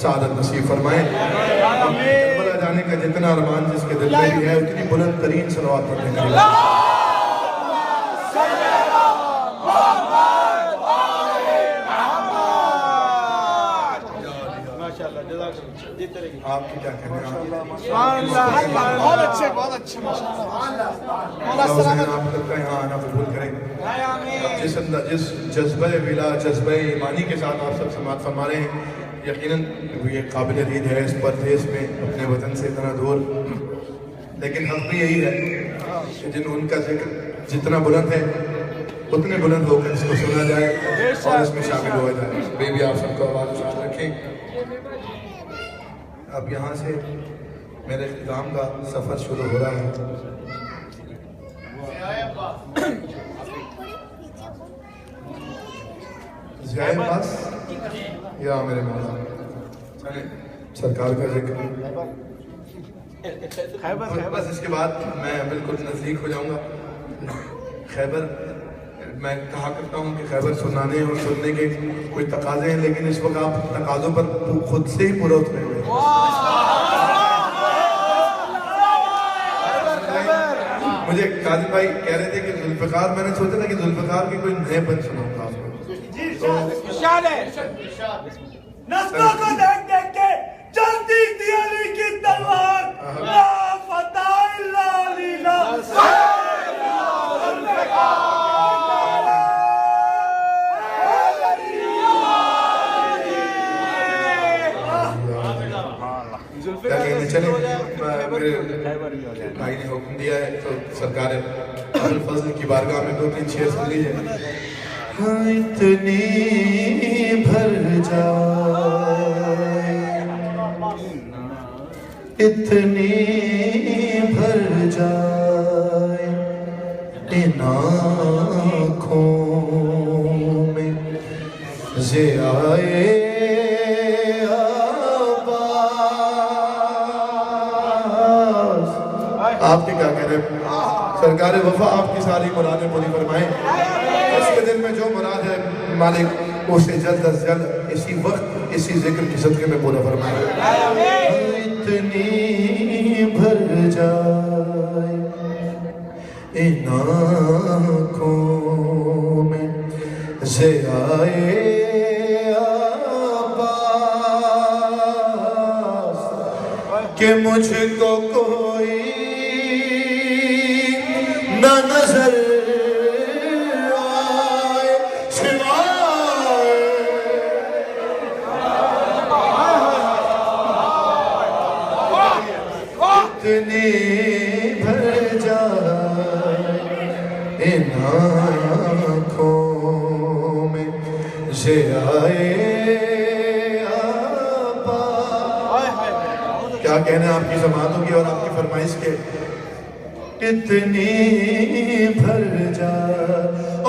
سعادت نصیب فرمائیں۔ کربلا جانے کا جتنا ارمان جس کے دل میں بھی ہے اتنی بلند ترین صلوات پڑھنے کا آپ کی کیا کہنے ہیں؟ بہت اچھے بہت اچھے آپ تک کا یہاں آنا قبول کریں۔ جس جذبہ ولا جذبہ ایمانی کے ساتھ آپ سب سماعت فرما رہے ہیں، یقیناً یہ قابل دید ہے اس پردیس میں اپنے وطن سے اتنا دور، لیکن حق بھی یہی ہے کہ ان کا ذکر جتنا بلند ہے اتنے بلند ہو کر اس کو سنا جائے اور اس میں شامل ہوا جائے۔ بیبی آپ سب کو آواز ساتھ رکھیں۔ اب یہاں سے میرے اختتام کا سفر شروع ہو رہا ہے۔ ضیاء عباس یا میرے مولا سرکار کا ذکر، بس اس کے بعد میں بالکل نزدیک ہو جاؤں گا۔ خیبر میں کہا کرتا ہوں کہ خیبر سنانے اور سننے کے کچھ تقاضے ہیں، لیکن اس وقت آپ تقاضوں پر خود سے ہی پورا اترے ہوئے مجھے قاضی بھائی کہہ رہے تھے کہ ذوالفقار، میں نے سوچا تھا کہ ذوالفقار کے کوئی نئے بند سناؤں گا آپ کو۔ نسلوں کو دیکھ دیکھ کے چلتی تھی علی کی تلوار، لا فتح الا علی لا چلیں میرے بھائی نے حکم دیا ہے تو سرکار الفضل کی بارگاہ میں 2-3 شعر سن لیجئے۔ ہاں اتنی بھر جائے، اتنی بھر جائے ان آنکھوں میں ضیائے آپ کے کیا کہہ رہے ہیں؟ سرکار وفا آپ کی ساری مرادیں پوری فرمائیں۔ اس کے دل میں جو مراد ہے مالک اسے جلد از جلد اسی وقت اسی ذکر کی صدقے میں پورا فرمائیں۔ اتنی بھر جائے ان آنکھوں میں ضیائے عباس کہ مجھ کو کوئی نہ نظر آئے سوائے اتنی بھر جائے ان آنکھوں میں ضیائے عباس۔ کیا کہنے آپ کی سماعتوں کی اور آپ کی فرمائش کے؟ اتنی بھر جائے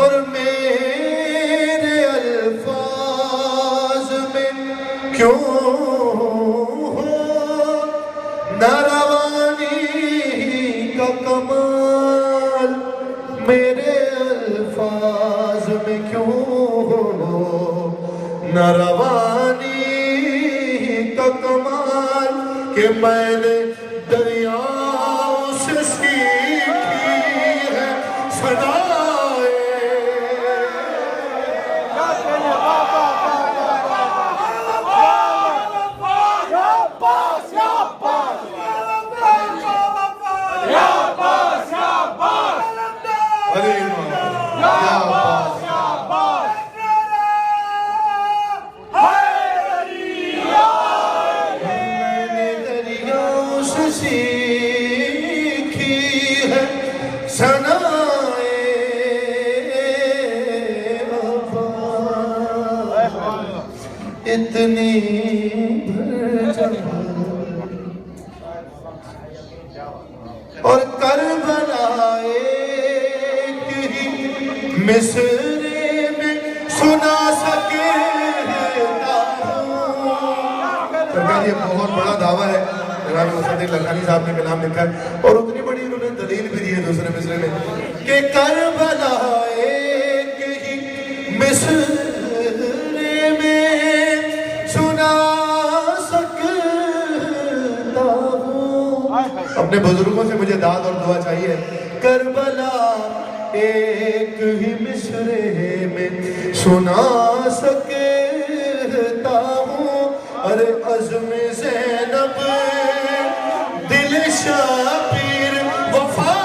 اور میرے الفاظ میں کیوں ہو نہ روانی کا کمال، میرے الفاظ میں کیوں ہو نہ روانی کا کمال کہ میں نے دریاؤں سے سیکھی ہے صدائے اتنی بھر جائے اور کربلا ایک ہی مصرے میں سنا سکے یہ بہت بہت بڑا دعویٰ ہے، جناب مصدق لکھانی صاحب نے کلام لکھا ہے، اور اتنی بڑی انہوں نے دلیل بھی دی ہے دوسرے مصرے میں کہ کربلا ایک ہی مصرے میں سنا سکتا ہوں. اپنے بزرگوں سے مجھے داد اور دعا چاہیے. کربلا ایک ہی مصرے میں سنا سکتا ہوں. ارے عزم زینب دل شبیر وفا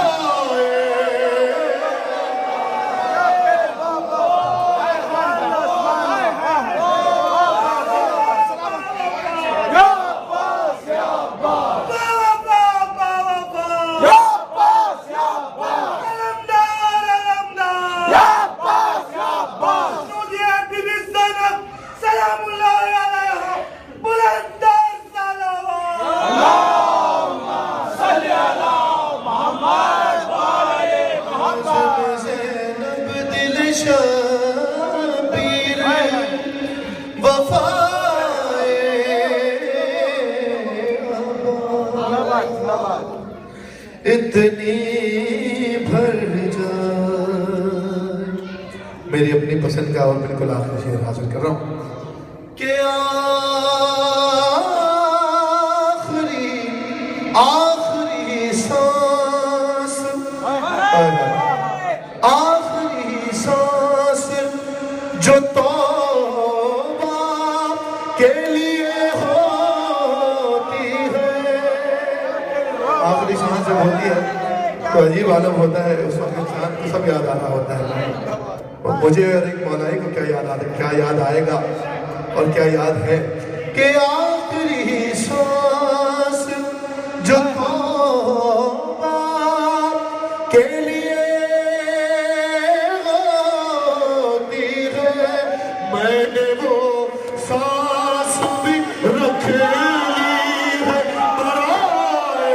اتنی بھر جائے. میری اپنی پسند کا اور بالکل آخری شعر حاصل کر رہا ہوں کہ آخری سانس جو توبہ کے لیے ہوتی ہے. آخری سانس جب ہوتی ہے تو عجیب عالم ہوتا ہے. اس وقت انسان کو سب یاد آ رہا ہوتا ہے. اور مجھے اور ایک مولائی کو کیا یاد آئے گا اور کیا یاد ہے کہ آخری سانس جو توبہ کے لیے ہوتی ہے. میں نے وہ سانس بھی رکھ لی ہے برائے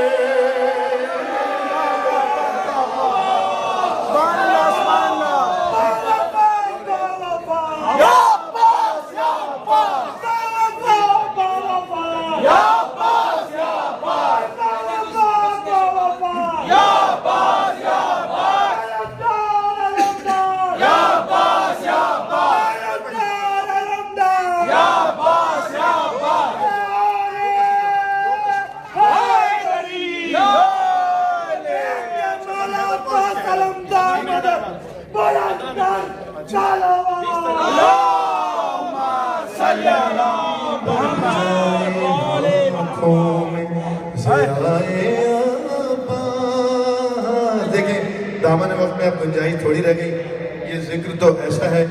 دیکھیں دامن وقت میں اب گنجائش تھوڑی رہ گئی. یہ ذکر تو ایسا ہے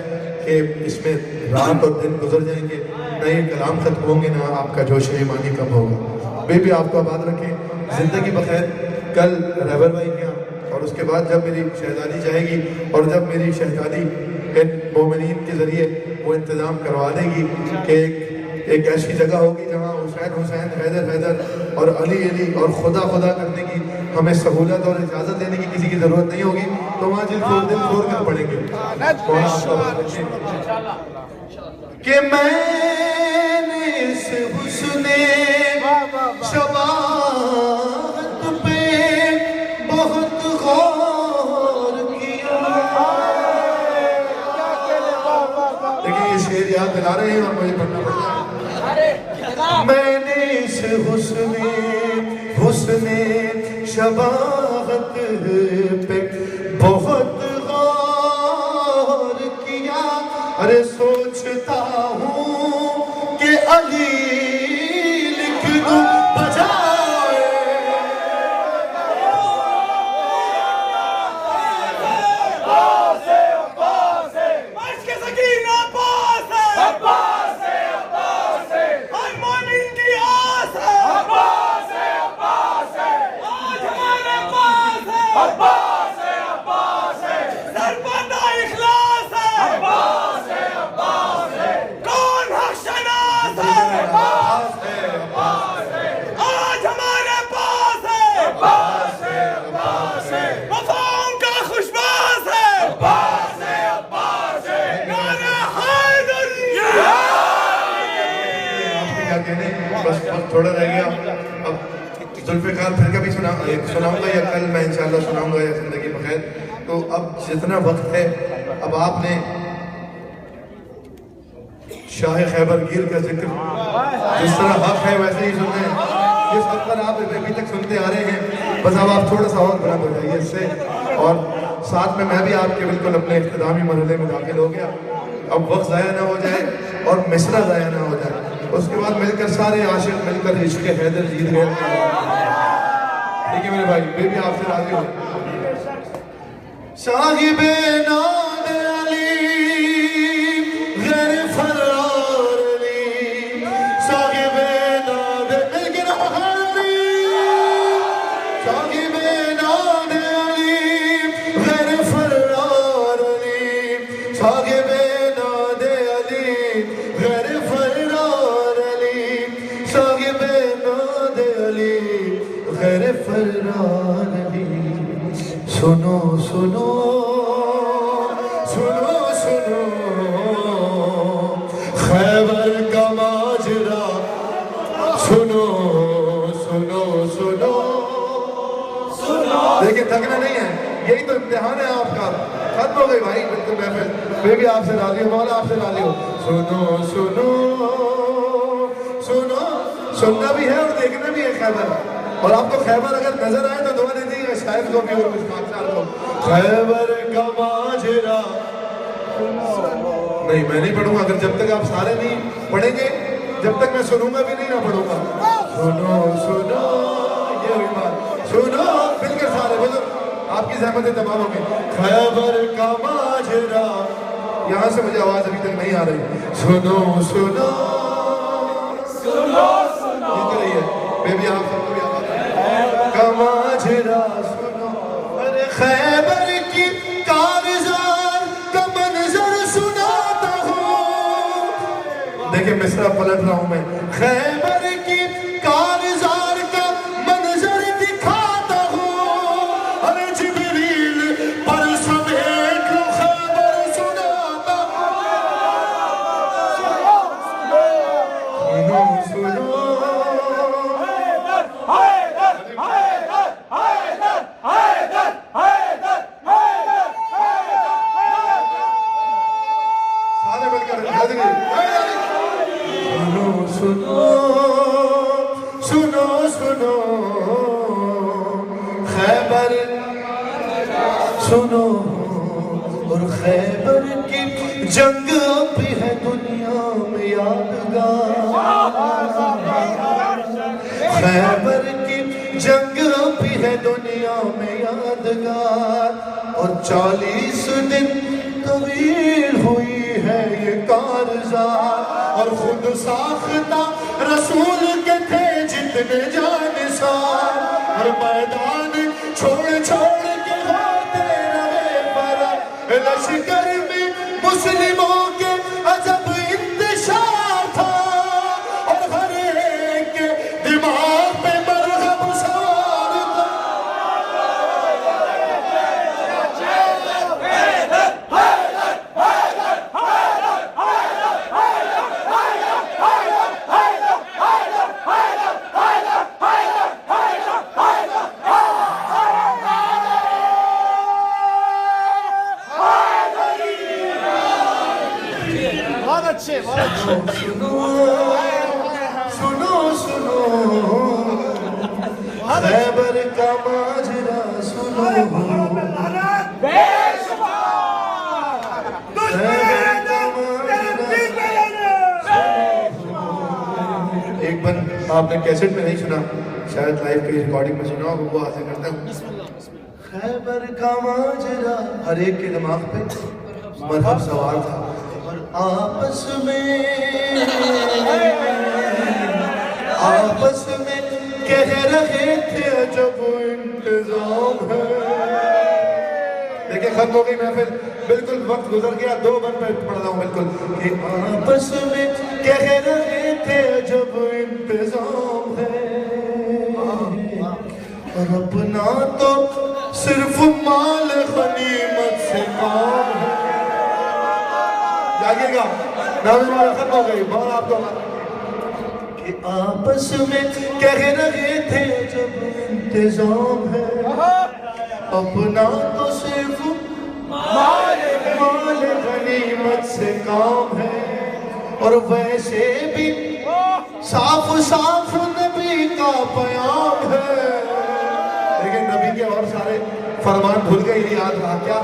کہ اس میں رات اور دن گزر جائیں گے, نہ یہ کلام ختم ہوں گے, نہ آپ کا جوش ایمانی کم ہوگا. بھی آپ کو آباد رکھیں, زندگی بخیر. کل رہبر بھائی کے یہاں اور اس کے بعد جب میری شہزادی جائے گی اور جب میری شہزادی مومنین کے ذریعے وہ انتظام کروا دے گی کہ ایک ایسی جگہ ہوگی جہاں حسین حیدر اور علی اور خدا کرنے کی ہمیں سہولت اور اجازت دینے کی کسی کی ضرورت نہیں ہوگی, تو وہاں دل کھول کر پڑیں گے. کہ میں نے اس حسن شباہت پہ بہت غور کیا. دیکھیں یہ شعر یاد دلا رہے ہیں اور مجھے پڑھنا پڑتا ہے. میں نے اس حسن شباہت پہ بہت غور کیا. ارے سوچتا ہوں کہ علی لکھ دوں بجائے تھوڑا رہ گیا. اب ذوالفقار پھر کبھی سناؤں گا یا کل میں انشاءاللہ سناؤں گا یا زندگی بخیر. تو اب جتنا وقت ہے اب آپ نے شاہ خیبر گیر کا ذکر جس طرح حق ہے ویسے ہی سننا ہے. جس وقت پر آپ ابھی تک سنتے آ رہے ہیں بس اب آپ تھوڑا سا اور بلند ہو جائیے اس سے. اور ساتھ میں بھی آپ کے بالکل اپنے اختتامی مرحلے میں داخل ہو گیا. اب وقت ضائع نہ ہو جائے اور مصرع ضائع نہ ہو جائے. اس کے بعد مل کر سارے عاشق مل کر عشق حیدر جیت گئے. ٹھیک ہے میرے بھائی, بے بھی آپ سے راضی ہو. صاحب ناد علی غیر فرار علی, صاحب ناد لیکن علی, صاحب ناد علی غیر فرار علی, صاحب ناد علی غیر فرار علی, صاحب ناد علی غیر فرار علی. سنو سنو سنو سنو خیبر کا ماجرا, سنو سنو سنو سنو. دیکھیں تھکنا نہیں ہے, یہی تو امتحان ہے آپ کا. ختم ہو گئی بھائی بالکل محفل. میں بھی آپ سے راضی ہوں, مولا آپ سے راضی ہوں. سنو سنو سنو, سننا بھی ہے اور دیکھنا بھی ہے خیبر. اور آپ کو خیبر اگر نظر آئے تو دعا دے دیجیے گا شاید کو بھی اور مشکان صاحب کو. خیبر کا ماجرا نہیں میں نہیں پڑھوں گا اگر جب تک آپ سارے نہیں پڑھیں گے, جب تک میں سنوں گا بھی نہیں نہ پڑھوں گا. سنو سنو یہ ہوئی بات. سنو مل کر سارے بولو, آپ کی زحمتیں تمام ہوں گی. خیبر کا ماجرا, یہاں سے مجھے آواز ابھی تک نہیں آ رہی. سنو سنو سنو سنو یہ رہی ہے بیبی, آپ سب کو بھی آواز کا ماجرا سنو. ارے خیبر کی کارزار کا منظر سناتا ہوں. دیکھیں مصرع پلٹ رہا ہوں میں. خیبر کی کارزار کا منظر دکھاتا ہوں. ارے جبریل پر سمیٹ لو خیبر سناتا ہوں. سنو سنو سنو سنو سنو خیبر سنو. اور خیبر کی جنگ بھی ہے دنیا میں یادگار. خیبر کی جنگ بھی ہے دنیا میں یادگار. اور 40 دن طویل ہوئی ہے یہ کارزار. اور خود ساختہ رسول کے تھے جتنے جانسار. اور میدان چھوڑ چھوڑ کے ہوتے رہے برا. لشکر میں مسلموں کے عجب انتشار تھا. اور ہر ایک کے دماغ پہ مرغب سوار تھا. سنو سنو سنو خیبر کا ماجرا سنو. ایک بند آپ نے کیسٹ میں نہیں سنا, شاید لائیو کی ریکارڈنگ میں سنا ہوگا, وہ حاصل کرتا ہوں. خیبر کا ماجرا ہر ایک کے دماغ پہ مرحب سوار تھا. آپس میں کہہ رہے تھے عجب انتظام ہے. دیکھیں ختم ہو گئی محفل, بالکل وقت گزر گیا. 2 بند پہ پڑھ رہا ہوں بالکل. کہ آپس میں کہہ رہے تھے عجب انتظام ہے. اور اپنا تو صرف مال غنیمت سے کام ہے. جاگیے گا, نام ہمارا ختم ہو گئی. بہت آپ کو کہ آپس میں کہہ رہے تھے جب انتظام ہے اپنا تو صرف مال غنیمت سے کام ہے اور ویسے بھی صاف صاف نبی کا پیام ہے لیکن نبی کے اور سارے فرمان بھول گئے یہ یاد رہا کیا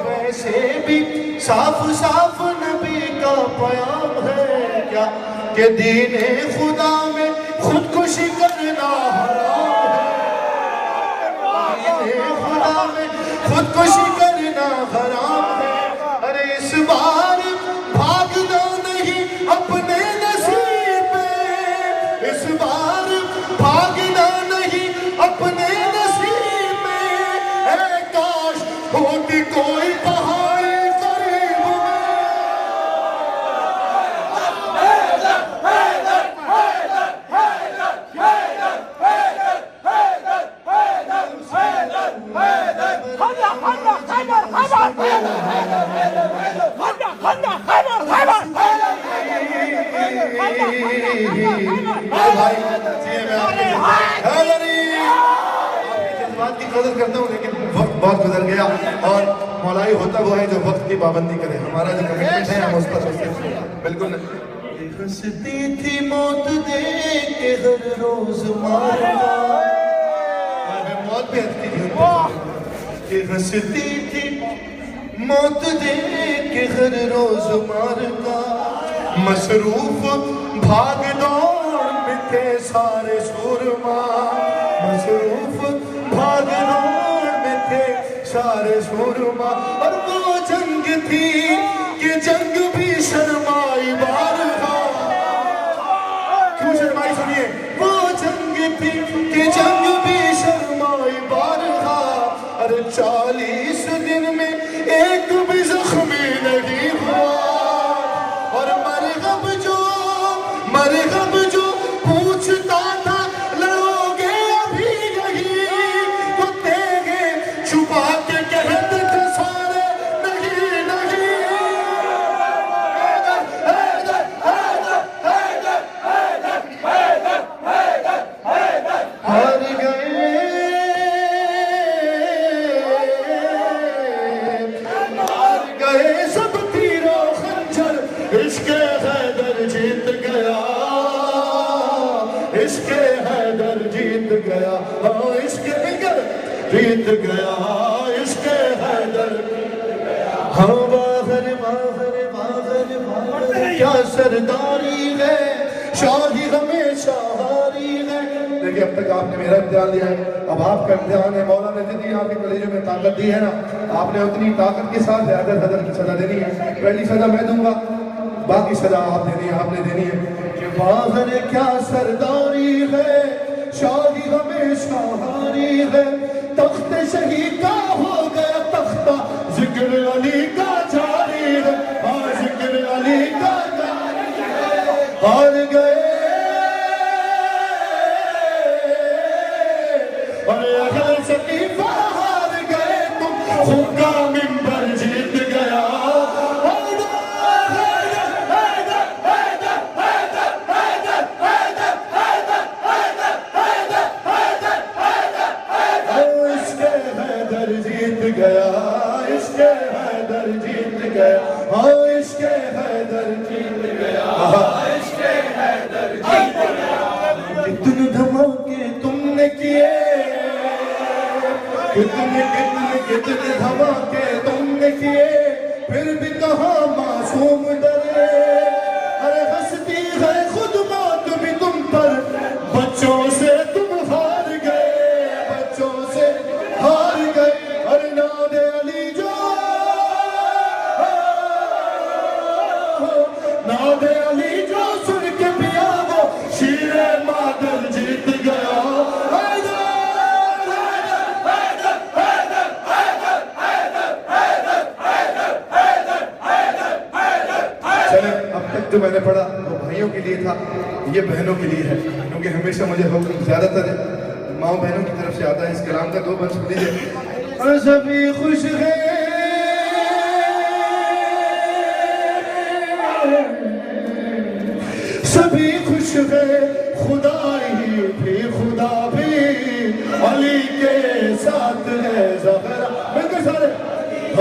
ویسے بھی صاف صاف نبی کا پیام ہے کیا کہ دین خدا میں خودکشی کرنا حرام ہے دین خدا میں خودکشی کرنا حرام ہے ارے اس بار بھاگنا نہیں اپنے نصیب میں اس بار بھاگنا نہیں اپنے نصیب میں اے کاش ہوتی کوئی پہاڑی قریب کی قدر کرتا ہوں لیکن وقت بہت گزر گیا اور مولائی ہوتا وہ ہے جو وقت کی پابندی کرے ہمارا جو کمٹمنٹ ہے ہم اس پر بالکل ہنستی تھی موت دیکھ کے ہر روز مارنا موت بھی ہنستی تھی کہ ہنستی تھی موت دیکھ کے ہر روز مارنا مصروف بھاگ دوڑ میں تھے سارے سورما مصروف بھاگ دوڑ میں تھے سارے سورما اور وہ جنگ تھی کہ جنگ بھی شرمائی بارہا کیوں شرمائی سنیے وہ جنگ تھی کہ جنگ بھی شرمائی بارہا ارے 40 دن میں ایک بھی زخمی نہیں ہوا اور مرغب جو پوچھتا تھا لڑو گے ابھی نہیں وہ تیرے چھپا کے کہتے تھے سارے نہیں نہیں ہار گئے سب تیروں خنجر عشق حیدر جیت گیا عشق حیدر جیت گیا عشق حیدر جیت گیا عشق حیدر ہاں باہر باہر باہر باہر کیا سرداری ہے شاہی ہمیشہ ہاری ہے دیکھیں اب تک آپ نے میرا امتحان لیا ہے اب آپ کا امتحان ہے مولا نے جتنی آپ کے کلیجوں میں طاقت دی ہے نا آپ نے اتنی طاقت کے ساتھ حیدر کی سزا دینی ہے پہلی سزا میں دوں گا باقی سزا آپ دینی ہے آپ نے دینی ہے کہ باہر کیا سرداری ہے شاہی ہمیشہ ہاری ہے تخت شہی کا ہو گیا تختہ ذکر علی کا جاری ہے ذکر علی کا جاری ہے ہار گئے اور اہل سقیفہ ہار گئے تم خود کا منبر جیت گیا گیا عشق حیدر جیت گیا عشق حیدر جیت گیا عشق حیدر جیت گیا کتنے دھماکے تم نے کیے کتنے دھماکے تم نے کیے پھر بھی کہاں معصوم ڈرے ارے ہنستی ہے خود موت بھی تم پر بچوں سے تم ہار گئے بچوں سے ہار گئے ناد علی جو ناد علی جو سن کے پیا وہ شیر مادر جیت گیا چلیں اب تک جو میں نے پڑھا وہ بھائیوں کے لیے تھا یہ بہنوں کے لیے ہے کیونکہ ہمیشہ مجھے حکم زیادہ تر ماؤں بہنوں کی طرف سے آتا ہے اس کلام کا 2 بند سن لیجیے سبھی خوش ہیں سبھی خوش عشق خدائی بھی خدا بھی علی کے ساتھ ہے زہرا مل کے سارے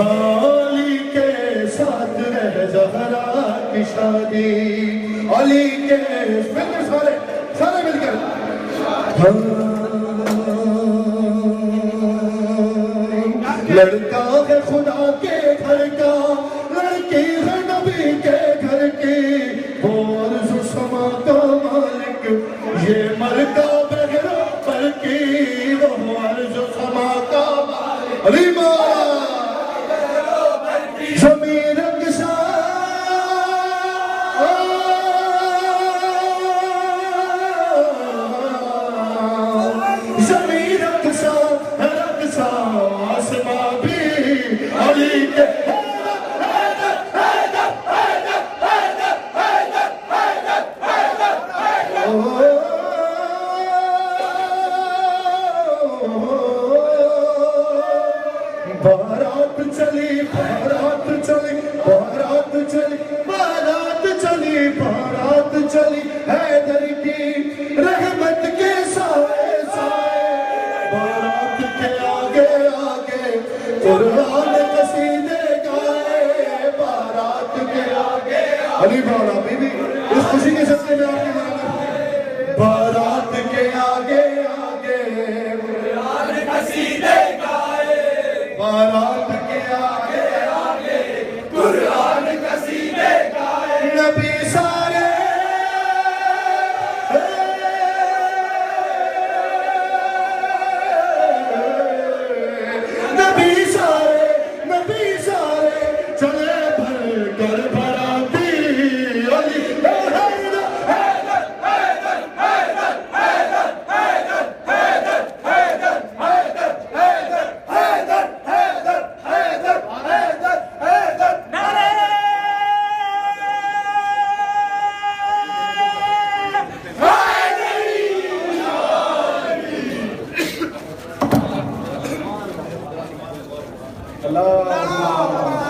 علی کے ساتھ ہے زہرا کی شادی علی کے مل کے سارے مل کر لڑکا ہے خدا کے گھر کا لڑکی ہے نبی کے گھر کی وہ عرض و سما کا مالک یہ ملکہ بغیر پر کی وہ عرض و سما کا مالک علی زمین رقصا زمین رقصا رقصا آسمان بھی علی کے بارات چلی بارات چلی بارات چلی بارات چلی بارات چلی حیدر کی رحمت کے سائے سائے بارات کے آگے آگے قرآن قصیدے گائے بارات کے آگے علی بارا بی بی اس خوشی کے سلسلے میں آپ کی بارات بارات کے آگے آگے قرآن قصیدے گائے بارات کے آگے آگے قرآن قصیدے گائے نبی سارے نبی سارے چلے بھر کر براتی علی اللہ